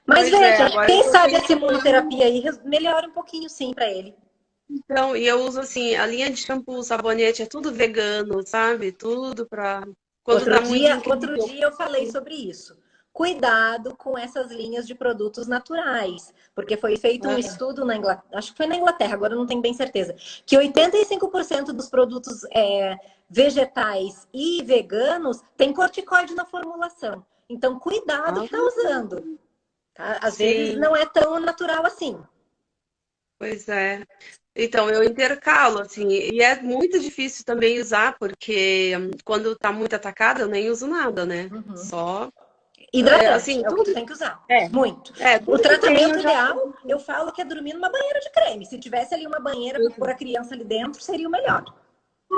Mas veja, quem sabe essa imunoterapia aí melhora um pouquinho sim para ele. Então, e eu uso assim, a linha de shampoo, sabonete, é tudo vegano, sabe? Tudo para... Outro dia eu falei sobre isso. Cuidado com essas linhas de produtos naturais, porque foi feito um estudo na Inglaterra, acho que foi na Inglaterra, agora eu não tenho bem certeza, que 85% dos produtos vegetais e veganos tem corticoide na formulação. Então, cuidado que tá usando. Tá? Às vezes não é tão natural assim. Pois é. Então, eu intercalo, assim, e é muito difícil também usar, porque quando tá muito atacada, eu nem uso nada, né? Uhum. Só, Hidratante assim, é o que tu tem que usar. é, Muito. O tudo que tem tratamento eu já. ideal, eu falo que é dormir numa banheira de creme. Se tivesse ali uma banheira para pôr a criança ali dentro, seria o melhor.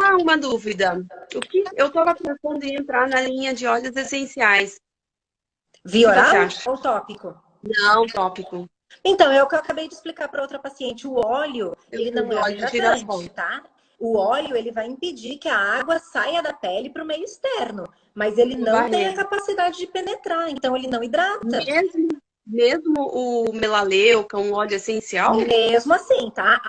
Ah, uma dúvida. O que eu estava pensando em entrar na linha de óleos essenciais. O Via que você oral acha? ou tópico? Não, tópico. Então, é o que eu acabei de explicar para outra paciente. O óleo, Eu ele fiz não é um óleo de girassol. hidratante, tá? O óleo, ele vai impedir que a água saia da pele para o meio externo. Mas ele Uma não tem a barreira. capacidade de penetrar. Então, ele não hidrata. Mesmo o melaleuca, que é um óleo essencial? Mesmo assim, tá?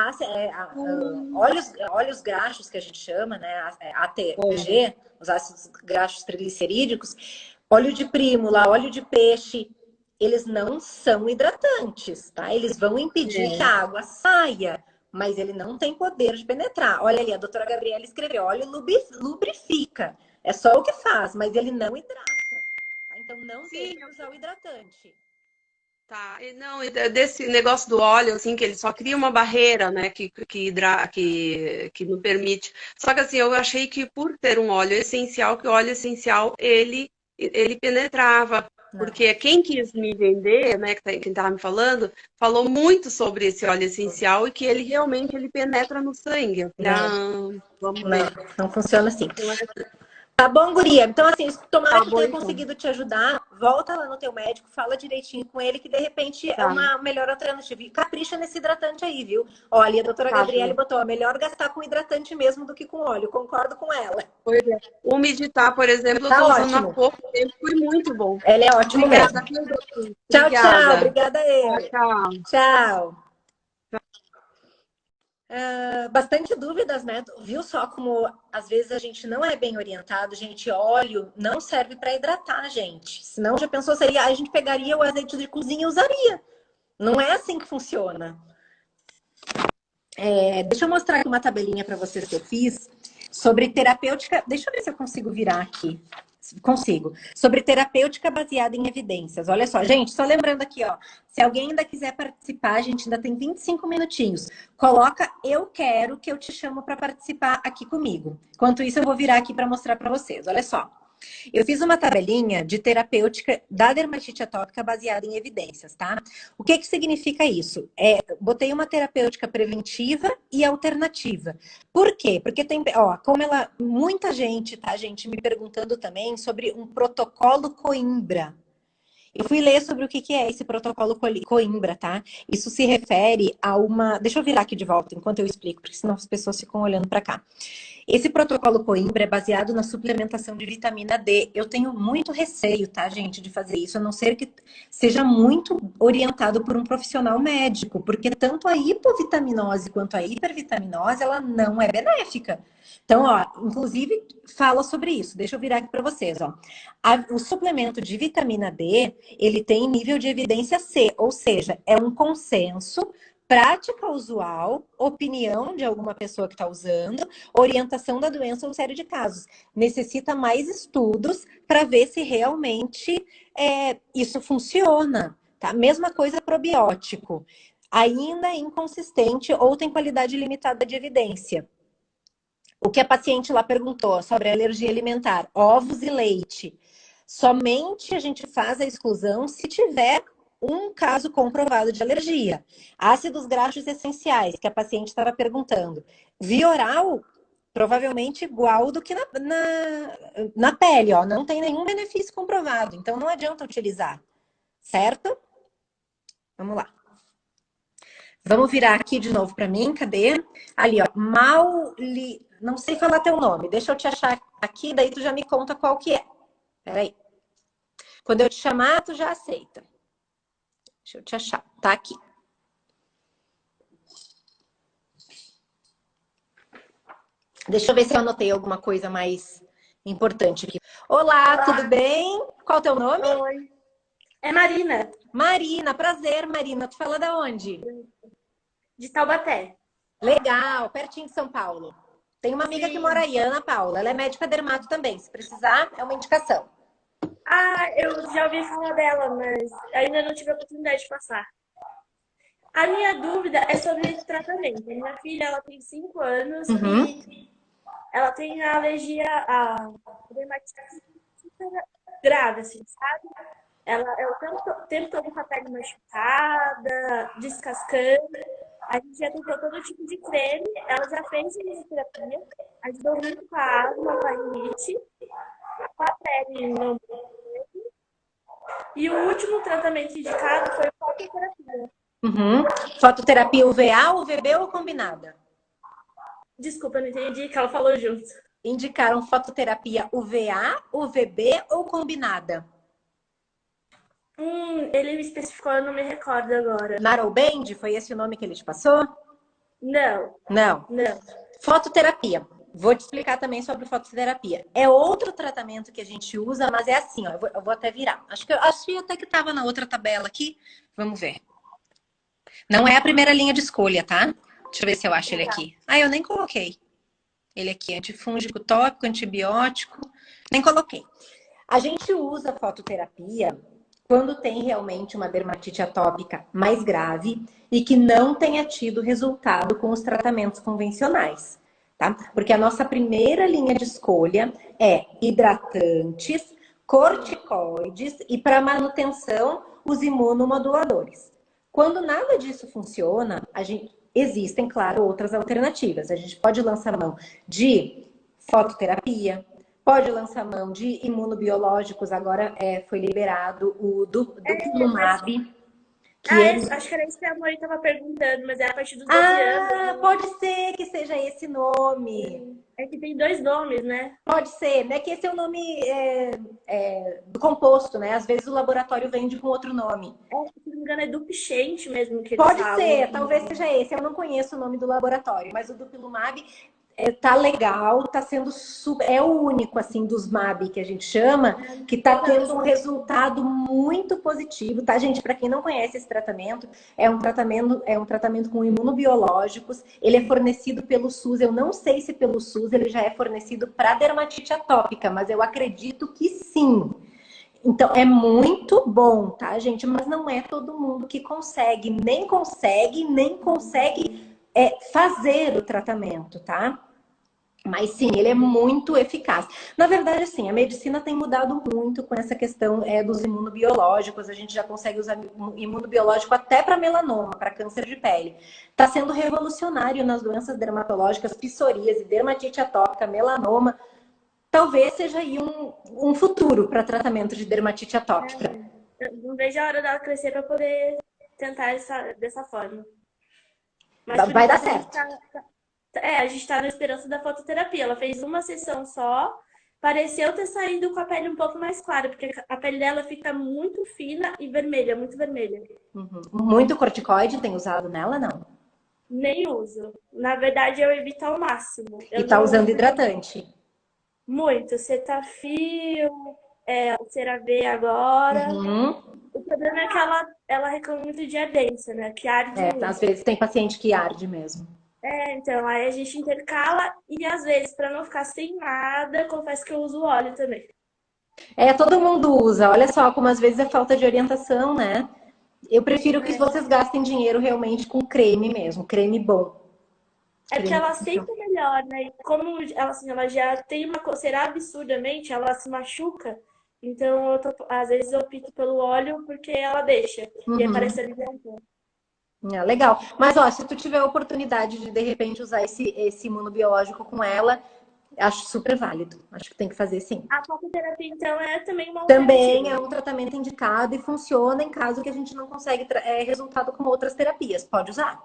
Hum, Óleos graxos, que a gente chama, né? é. ATG, os ácidos graxos triglicerídicos, óleo de prímula, óleo de peixe, eles não são hidratantes, tá? Eles vão impedir que a água saia, mas ele não tem poder de penetrar. Olha ali, a doutora Gabriela escreveu, óleo lubrifica. É só o que faz, mas ele não hidrata. Tá? Então não Sim, tem que usar o hidratante. tá. E não, desse negócio do óleo, assim, que ele só cria uma barreira, né, que não permite. Só que, assim, eu achei que por ter um óleo essencial, que o óleo essencial, ele penetrava. Não. Porque quem quis me vender, né, quem estava me falando, falou muito sobre esse óleo essencial e que ele realmente ele penetra no sangue. Eu falei, Não, vamos não, ver. não funciona assim. Então, Tá bom, guria? Então, assim, tomara tá que eu bom, tenha então. conseguido te ajudar. Volta lá no teu médico, fala direitinho com ele, que de repente é Tá, uma melhor alternativa. E capricha nesse hidratante aí, viu? Olha, a doutora tá, Gabriele Ju. botou, é melhor gastar com hidratante mesmo do que com óleo. Concordo com ela. Pois é. O meditar, por exemplo, eu Tá estou usando há ótimo. pouco tempo, foi muito bom. Ela é ótimo mesmo. Obrigada, viu, doutor? Tchau, tchau. Obrigada. Obrigada a Tchau, ele. tchau. Tchau. Bastante dúvidas, né? Viu só como às vezes a gente não é bem orientado, gente. Óleo não serve para hidratar, gente. Senão já pensou, seria a gente pegaria o azeite de cozinha e usaria. Não é assim que funciona. Deixa eu mostrar aqui uma tabelinha para vocês que eu fiz sobre terapêutica. Deixa eu ver se eu consigo virar aqui. Consigo. Sobre terapêutica baseada em evidências. Olha só, gente, só lembrando aqui, ó. Se alguém ainda quiser participar, a gente ainda tem 25 minutinhos. Coloca eu quero que eu te chamo para participar aqui comigo. Enquanto isso, eu vou virar aqui para mostrar para vocês. Olha só. Eu fiz uma tabelinha de terapêutica da dermatite atópica baseada em evidências, tá? O que que significa isso? Botei uma terapêutica preventiva e alternativa. Por quê? Porque tem, ó, muita gente, tá, gente, me perguntando também sobre um protocolo Coimbra. Eu fui ler sobre o que é esse protocolo Coimbra, tá? Isso se refere a uma. Deixa eu virar aqui de volta enquanto eu explico, porque senão as pessoas ficam olhando para cá. Esse protocolo Coimbra é baseado na suplementação de vitamina D. Eu tenho muito receio, tá, gente, de fazer isso, a não ser que seja muito orientado por um profissional médico, porque tanto a hipovitaminose quanto a hipervitaminose, ela não é benéfica. Então, ó, inclusive, fala sobre isso. Deixa eu virar aqui para vocês, ó. O suplemento de vitamina D, ele tem nível de evidência C, ou seja, é um consenso, prática usual, opinião de alguma pessoa que está usando, orientação da doença ou série de casos. Necessita mais estudos para ver se realmente isso funciona, tá? Mesma coisa probiótico. Ainda é inconsistente ou tem qualidade limitada de evidência. O que a paciente lá perguntou sobre alergia alimentar, ovos e leite. Somente a gente faz a exclusão se tiver um caso comprovado de alergia. Ácidos graxos essenciais, que a paciente estava perguntando. Via oral, provavelmente igual do que na pele, ó. Não tem nenhum benefício comprovado, então não adianta utilizar, certo? Vamos lá. Vamos virar aqui de novo para mim, cadê? Ali, ó, não sei falar teu nome, deixa eu te achar aqui, daí tu já me conta qual que é. Peraí. Quando eu te chamar, tu já aceita. Deixa eu te achar, tá aqui. Deixa eu ver se eu anotei alguma coisa mais importante aqui. Olá, tudo bem? Qual é o teu nome? Oi. É Marina, Marina, prazer, Marina. Tu fala da onde? de Taubaté. Legal, pertinho de São Paulo. Tem uma amiga que mora aí, Ana Paula. Ela é médica dermato também. Se precisar, é uma indicação. Ah, eu já ouvi falar dela, mas ainda não tive a oportunidade de passar. A minha dúvida é sobre esse tratamento. A minha filha, ela tem 5 anos Uhum. e ela tem a alergia a dermatite super grave, assim, sabe? Ela o tempo todo com a pele machucada, descascando. A gente já tentou todo tipo de creme. Ela já fez fisioterapia, ajudou muito com a asma, com a rinite, com a pele. E o último tratamento indicado foi fototerapia. Uhum. Fototerapia UVA, UVB ou combinada? Desculpa, eu não entendi que ela falou junto. Indicaram fototerapia UVA, UVB ou combinada? Ele me especificou, eu não me recordo agora. Narrowband, foi esse o nome que ele te passou? Não, Não. não. Fototerapia. Vou te explicar também sobre fototerapia. É outro tratamento que a gente usa, mas é assim, ó. Eu vou até virar. Acho que até que estava na outra tabela aqui. Vamos ver. Não é a primeira linha de escolha, tá? Deixa eu ver se eu acho ele aqui. Ah, eu nem coloquei. Ele aqui, antifúngico tópico, antibiótico. Nem coloquei. A gente usa fototerapia quando tem realmente uma dermatite atópica mais grave e que não tenha tido resultado com os tratamentos convencionais, tá? Porque a nossa primeira linha de escolha é hidratantes, corticoides e para manutenção os imunomoduladores. Quando nada disso funciona, existem, claro, outras alternativas. A gente pode lançar mão de fototerapia, pode lançar mão de imunobiológicos, agora foi liberado o Dupilumab. Acho que era isso que a mãe estava perguntando, mas é a partir dos 12 anos. Pode ser que seja esse nome. É que tem 2 nomes, né? Pode ser, né? Que esse é o nome do composto, né? Às vezes o laboratório vende com outro nome. Se não me engano, é Dupixent mesmo que eles Pode falam. ser, talvez seja esse. Eu não conheço o nome do laboratório, mas o Dupilumab tá legal, tá sendo super. É o único, assim, dos MAB que a gente chama, que tá tendo um resultado muito positivo, tá, gente? Para quem não conhece esse tratamento, é um tratamento com imunobiológicos. Ele é fornecido pelo SUS. Eu não sei se pelo SUS ele já é fornecido para dermatite atópica, mas eu acredito que sim. Então, é muito bom, tá, gente? Mas não é todo mundo que nem consegue fazer o tratamento, tá? Mas sim, ele é muito eficaz. Na verdade, assim, a medicina tem mudado muito com essa questão dos imunobiológicos. A gente já consegue usar imunobiológico até para melanoma, para câncer de pele. Está sendo revolucionário nas doenças dermatológicas, psoríase, dermatite atópica, melanoma. Talvez seja aí um futuro para tratamento de dermatite atópica. Eu não vejo a hora dela crescer para poder tentar dessa forma. Mas Vai dar certo. A gente tá na esperança da fototerapia. Ela fez uma sessão só, pareceu ter saído com a pele um pouco mais clara, porque a pele dela fica muito fina e vermelha, muito vermelha. Uhum. Muito corticoide tem usado nela, não? Nem uso. Na verdade, eu evito ao máximo. E tá usando hidratante? Muito. Cetaphil, o CeraVe agora. Uhum. O problema é que ela reclama muito de ardência, né? Que arde muito. Às vezes tem paciente que arde mesmo. Então, aí a gente intercala e às vezes, para não ficar sem nada, confesso que eu uso óleo também. Todo mundo usa. Olha só como às vezes é falta de orientação, né? Eu prefiro que vocês gastem dinheiro realmente com creme mesmo, creme bom. É porque ela sempre melhora, né? E como ela já tem uma coceira absurdamente, ela se machuca. Então, às vezes eu opto pelo óleo porque ela deixa. E aí parece aliviar um pouco. Legal. Mas, ó, se tu tiver a oportunidade de repente, usar esse imunobiológico com ela, acho super válido. Acho que tem que fazer sim. A fototerapia, então, é também uma Também é um tratamento indicado e funciona em caso que a gente não consegue resultado com outras terapias. Pode usar.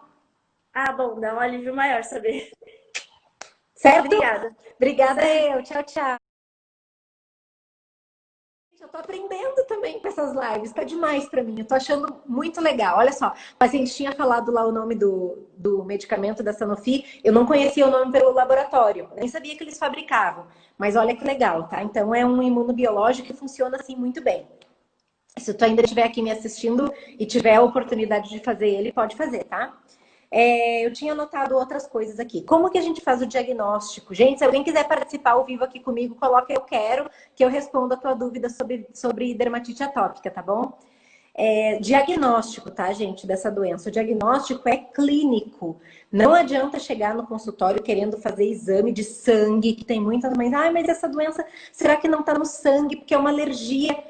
Bom, dá um alívio maior saber. Certo? Obrigada. Obrigada, eu. Tchau, tchau. Eu tô aprendendo também com essas lives, tá demais pra mim. Eu tô achando muito legal. Olha só, o paciente tinha falado lá o nome do medicamento da Sanofi. Eu não conhecia o nome pelo laboratório, nem sabia que eles fabricavam. Mas olha que legal, tá? Então é um imunobiológico que funciona assim muito bem. Se tu ainda estiver aqui me assistindo e tiver a oportunidade de fazer ele, pode fazer, tá? Eu tinha anotado outras coisas aqui. Como que a gente faz o diagnóstico? Gente, se alguém quiser participar ao vivo aqui comigo, coloca eu quero, que eu respondo a tua dúvida sobre dermatite atópica, tá bom? diagnóstico, tá, gente, dessa doença. O diagnóstico é clínico. Não adianta chegar no consultório querendo fazer exame de sangue, que tem muitas mães, mas essa doença, será que não tá no sangue porque é uma alergia?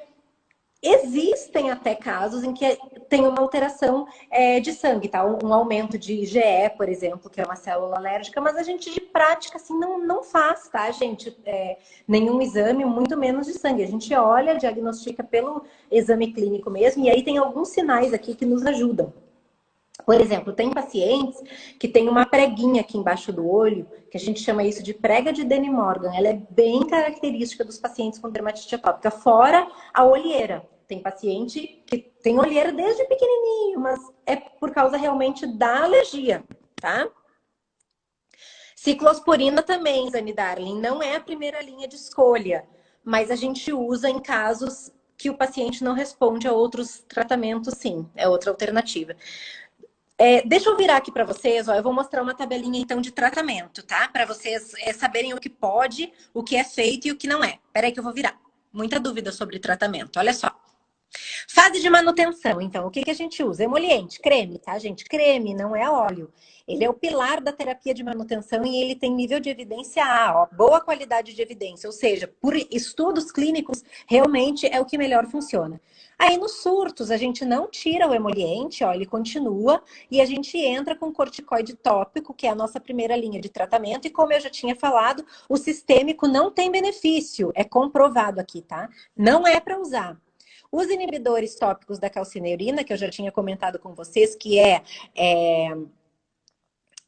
Existem até casos em que tem uma alteração de sangue, tá? Um aumento de IgE, por exemplo, que é uma célula alérgica, mas a gente de prática assim não faz, tá, gente? Nenhum exame, muito menos de sangue. A gente olha, diagnostica pelo exame clínico mesmo, e aí tem alguns sinais aqui que nos ajudam. Por exemplo, tem pacientes que tem uma preguinha aqui embaixo do olho, que a gente chama isso de prega de Danny Morgan. Ela é bem característica dos pacientes com dermatite atópica, fora a olheira. Tem paciente que tem olheira desde pequenininho, mas é por causa realmente da alergia, tá? Ciclosporina também, Zani Darling, não é a primeira linha de escolha, mas a gente usa em casos que o paciente não responde a outros tratamentos, sim, é outra alternativa. Deixa eu virar aqui para vocês, ó, eu vou mostrar uma tabelinha então de tratamento, tá? Para vocês saberem o que pode, o que é feito e o que não é. Peraí que eu vou virar. Muita dúvida sobre tratamento, olha só. Fase de manutenção, então, o que a gente usa? Emoliente, creme, tá, gente? Creme, não é óleo. Ele é o pilar da terapia de manutenção e ele tem nível de evidência A, ó, boa qualidade de evidência, ou seja, por estudos clínicos, realmente é o que melhor funciona. Aí nos surtos, a gente não tira o emoliente, ó, ele continua, e a gente entra com corticoide tópico, que é a nossa primeira linha de tratamento, e como eu já tinha falado, o sistêmico não tem benefício, é comprovado aqui, tá? Não é para usar. Os inibidores tópicos da calcineurina, que eu já tinha comentado com vocês, que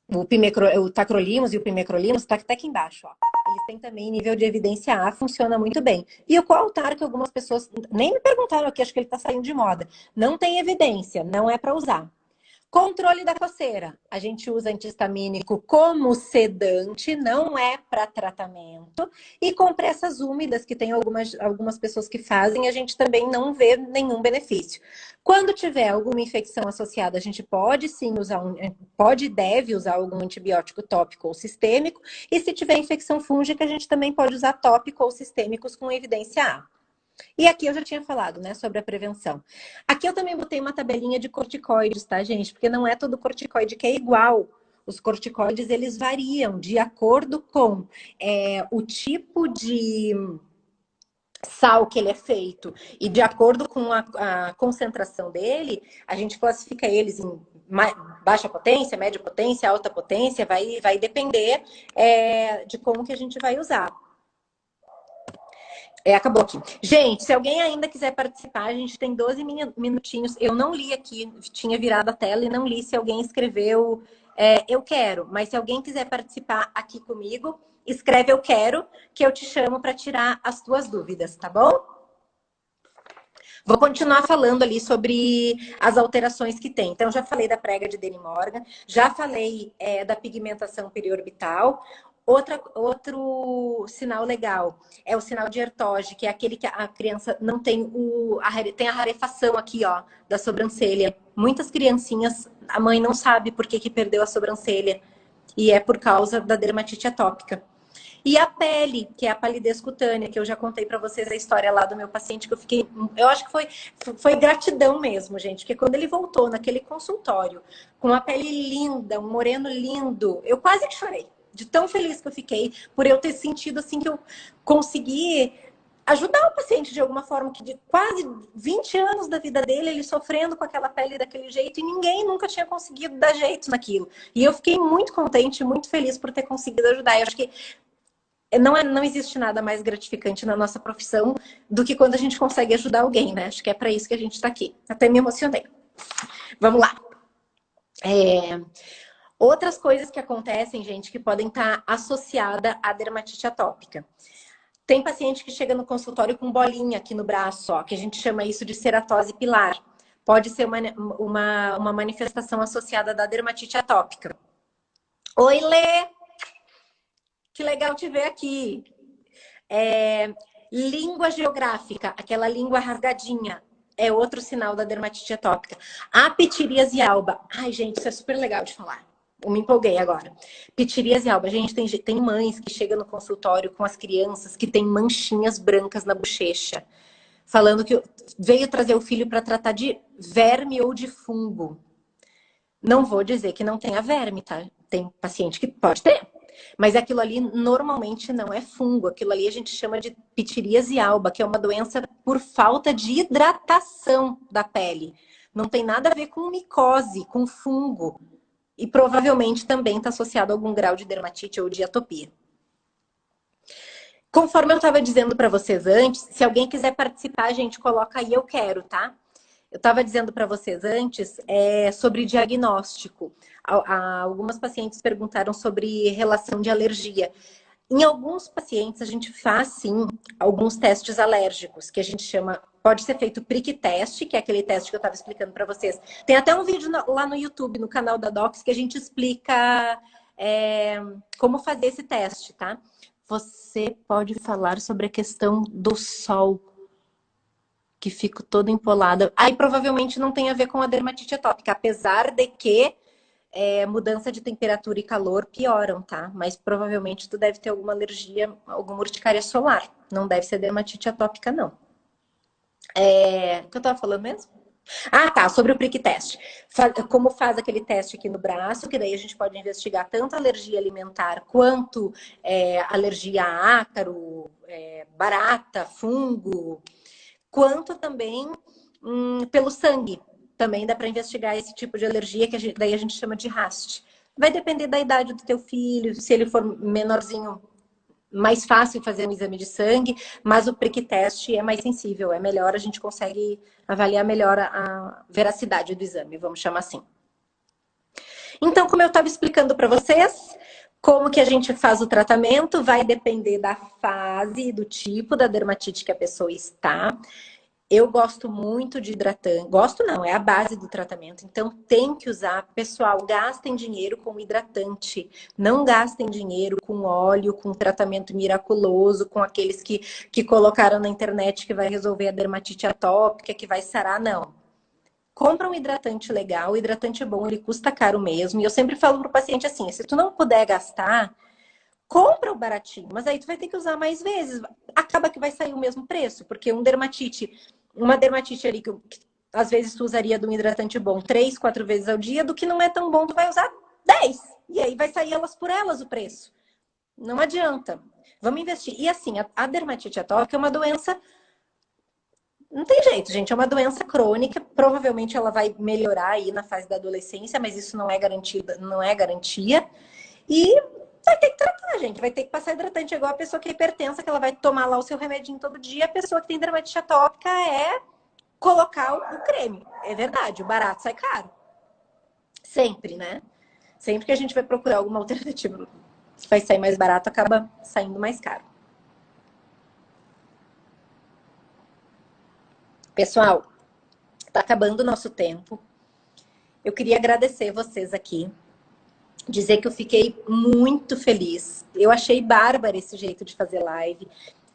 o tacrolimus e o pimecrolimus, tá até aqui embaixo, ó. Eles têm também nível de evidência A, funciona muito bem. E o coaltar, que algumas pessoas nem me perguntaram aqui, acho que ele tá saindo de moda. Não tem evidência, não é para usar. Controle da coceira. A gente usa antihistamínico como sedante, não é para tratamento. E compressas úmidas, que tem algumas pessoas que fazem, a gente também não vê nenhum benefício. Quando tiver alguma infecção associada, a gente pode sim usar, pode e deve usar algum antibiótico tópico ou sistêmico. E se tiver infecção fúngica, a gente também pode usar tópico ou sistêmicos com evidência A. E aqui eu já tinha falado, né, sobre a prevenção. Aqui eu também botei uma tabelinha de corticoides, tá, gente? Porque não é todo corticoide que é igual. Os corticoides, eles variam de acordo com o tipo de sal que ele é feito e de acordo com a concentração dele, a gente classifica eles em baixa potência, média potência, alta potência, vai depender de como que a gente vai usar. Acabou aqui. Gente, se alguém ainda quiser participar, a gente tem 12 minutinhos. Eu não li aqui, tinha virado a tela e não li se alguém escreveu eu quero. Mas se alguém quiser participar aqui comigo, escreve eu quero, que eu te chamo para tirar as tuas dúvidas, tá bom? Vou continuar falando ali sobre as alterações que tem. Então, já falei da prega de Danny Morgan, já falei da pigmentação periorbital. Outro sinal legal é o sinal de Ertog, que é aquele que a criança não tem tem a rarefação aqui, ó, da sobrancelha. Muitas criancinhas, a mãe não sabe por que perdeu a sobrancelha. E é por causa da dermatite atópica. E a pele, que é a palidez cutânea, que eu já contei para vocês a história lá do meu paciente, que eu acho que foi gratidão mesmo, gente, porque quando ele voltou naquele consultório, com uma pele linda, um moreno lindo, eu quase que chorei, de tão feliz que eu fiquei, por eu ter sentido assim que eu consegui ajudar o paciente de alguma forma, que de quase 20 anos da vida dele, ele sofrendo com aquela pele daquele jeito, e ninguém nunca tinha conseguido dar jeito naquilo. E eu fiquei muito contente, muito feliz por ter conseguido ajudar. Eu acho que não existe nada mais gratificante na nossa profissão do que quando a gente consegue ajudar alguém, né? Acho que é para isso que a gente está aqui. Até me emocionei. Vamos lá. Outras coisas que acontecem, gente, que podem estar associadas à dermatite atópica. Tem paciente que chega no consultório com bolinha aqui no braço, ó, que a gente chama isso de ceratose pilar. Pode ser uma manifestação associada da dermatite atópica. Oi, Lê! Que legal te ver aqui. Língua geográfica, aquela língua rasgadinha, é outro sinal da dermatite atópica. A pitiríase alba. Ai, gente, isso é super legal de falar. Eu me empolguei agora. Pitiríase alba. Gente, tem mães que chegam no consultório com as crianças que têm manchinhas brancas na bochecha. falando que veio trazer o filho para tratar de verme ou de fungo. Não vou dizer que não tenha verme, tá? Tem paciente que pode ter. Mas aquilo ali normalmente não é fungo. Aquilo ali a gente chama de pitiríase alba, que é uma doença por falta de hidratação da pele. Não tem nada a ver com micose, com fungo. E provavelmente também está associado a algum grau de dermatite ou de atopia. Conforme eu estava dizendo para vocês antes, se alguém quiser participar, a gente coloca aí eu quero, tá? Eu estava dizendo para vocês antes sobre diagnóstico. Algumas pacientes perguntaram sobre relação de alergia. Em alguns pacientes, a gente faz, sim, alguns testes alérgicos, que a gente chama... Pode ser feito prick teste, que é aquele teste que eu estava explicando para vocês. Tem até um vídeo lá no YouTube, no canal da Docs, que a gente explica como fazer esse teste, tá? Você pode falar sobre a questão do sol, que fico toda empolada. Aí provavelmente não tem a ver com a dermatite atópica, apesar de que mudança de temperatura e calor pioram, tá? Mas provavelmente tu deve ter alguma alergia, alguma urticária solar. Não deve ser dermatite atópica, não. O que eu tava falando mesmo? Ah, tá, sobre o prick test. Como faz aquele teste aqui no braço, que daí a gente pode investigar tanto alergia alimentar quanto alergia a ácaro, barata, fungo, quanto também pelo sangue. Também dá para investigar esse tipo de alergia, que daí a gente chama de RAST. Vai depender da idade do teu filho, se ele for menorzinho, mais fácil fazer um exame de sangue, mas o prick test é mais sensível, é melhor, a gente consegue avaliar melhor a veracidade do exame, vamos chamar assim. Então, como eu estava explicando para vocês, como que a gente faz o tratamento vai depender da fase e do tipo da dermatite que a pessoa está. Eu gosto muito de hidratante. Gosto não, é a base do tratamento. Então tem que usar. Pessoal, gastem dinheiro com hidratante. Não gastem dinheiro com óleo, com tratamento miraculoso, com aqueles que colocaram na internet que vai resolver a dermatite atópica, que vai sarar, não. Compra um hidratante legal, o hidratante é bom, ele custa caro mesmo. E eu sempre falo pro paciente assim, se tu não puder gastar, compra o baratinho, mas aí tu vai ter que usar mais vezes. Acaba que vai sair o mesmo preço, porque uma dermatite ali que às vezes tu usaria de um hidratante bom 3, 4 vezes ao dia, do que não é tão bom, tu vai usar 10. E aí vai sair elas por elas o preço. Não adianta. Vamos investir. E assim, a dermatite atópica é uma doença... Não tem jeito, gente. É uma doença crônica. Provavelmente ela vai melhorar aí na fase da adolescência, mas isso não é garantida, não é garantia. E vai ter que tratar, gente. Vai ter que passar hidratante. É igual a pessoa que é hipertensa, que ela vai tomar lá o seu remedinho todo dia. A pessoa que tem dermatite atópica é colocar o creme. É verdade, o barato sai caro. Sempre, né? Sempre que a gente vai procurar alguma alternativa que vai sair mais barato, acaba saindo mais caro. Pessoal, tá acabando o nosso tempo. Eu queria agradecer vocês aqui. Dizer que eu fiquei muito feliz. Eu achei bárbaro esse jeito de fazer live.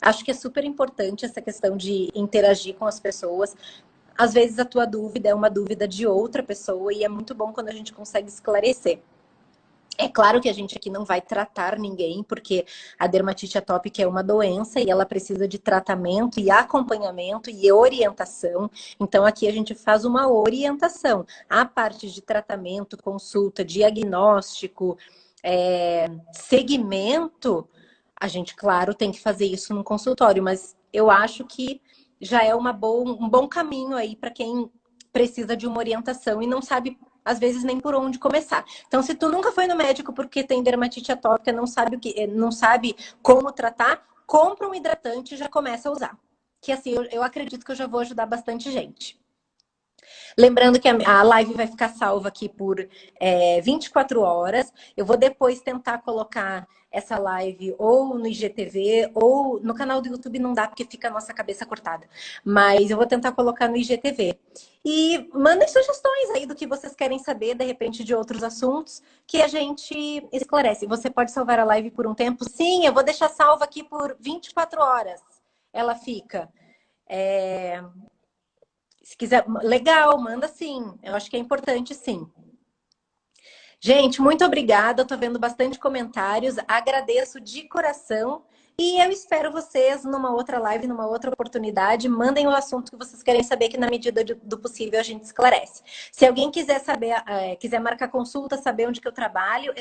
Acho que é super importante essa questão de interagir com as pessoas. Às vezes a tua dúvida é uma dúvida de outra pessoa e é muito bom quando a gente consegue esclarecer. É claro que a gente aqui não vai tratar ninguém, porque a dermatite atópica é uma doença e ela precisa de tratamento e acompanhamento e orientação. Então aqui a gente faz uma orientação. A parte de tratamento, consulta, diagnóstico, segmento, a gente, claro, tem que fazer isso no consultório, mas eu acho que já é um bom caminho aí para quem precisa de uma orientação e não sabe, às vezes, nem por onde começar. Então, se tu nunca foi no médico porque tem dermatite atópica, não sabe como tratar, compra um hidratante e já começa a usar. Que assim, eu acredito que eu já vou ajudar bastante gente. Lembrando que a live vai ficar salva aqui por 24 horas. Eu vou depois tentar colocar essa live ou no IGTV ou no canal do YouTube não dá porque fica a nossa cabeça cortada. Mas eu vou tentar colocar no IGTV. E mandem sugestões aí do que vocês querem saber, de repente, de outros assuntos que a gente esclarece. Você pode salvar a live por um tempo? Sim, eu vou deixar salva aqui por 24 horas. Ela fica... Se quiser, legal, manda sim. Eu acho que é importante, sim. Gente, muito obrigada. Eu tô vendo bastante comentários. Agradeço de coração E eu espero vocês numa outra live, numa outra oportunidade. Mandem o assunto que vocês querem saber, que na medida do possível a gente esclarece. Se alguém quiser saber, quiser marcar consulta, saber onde que eu trabalho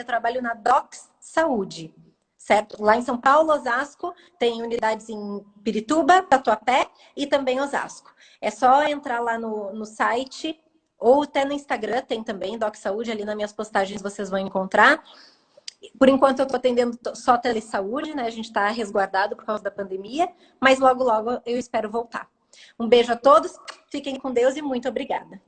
na Docs Saúde, certo? Lá em São Paulo, Osasco, tem unidades em Pirituba, Tatuapé e também Osasco. É só entrar lá no site ou até no Instagram, tem também Docs Saúde, ali nas minhas postagens vocês vão encontrar. Por enquanto eu estou atendendo só telesaúde, né? A gente está resguardado por causa da pandemia, mas logo, logo eu espero voltar. Um beijo a todos, fiquem com Deus e muito obrigada.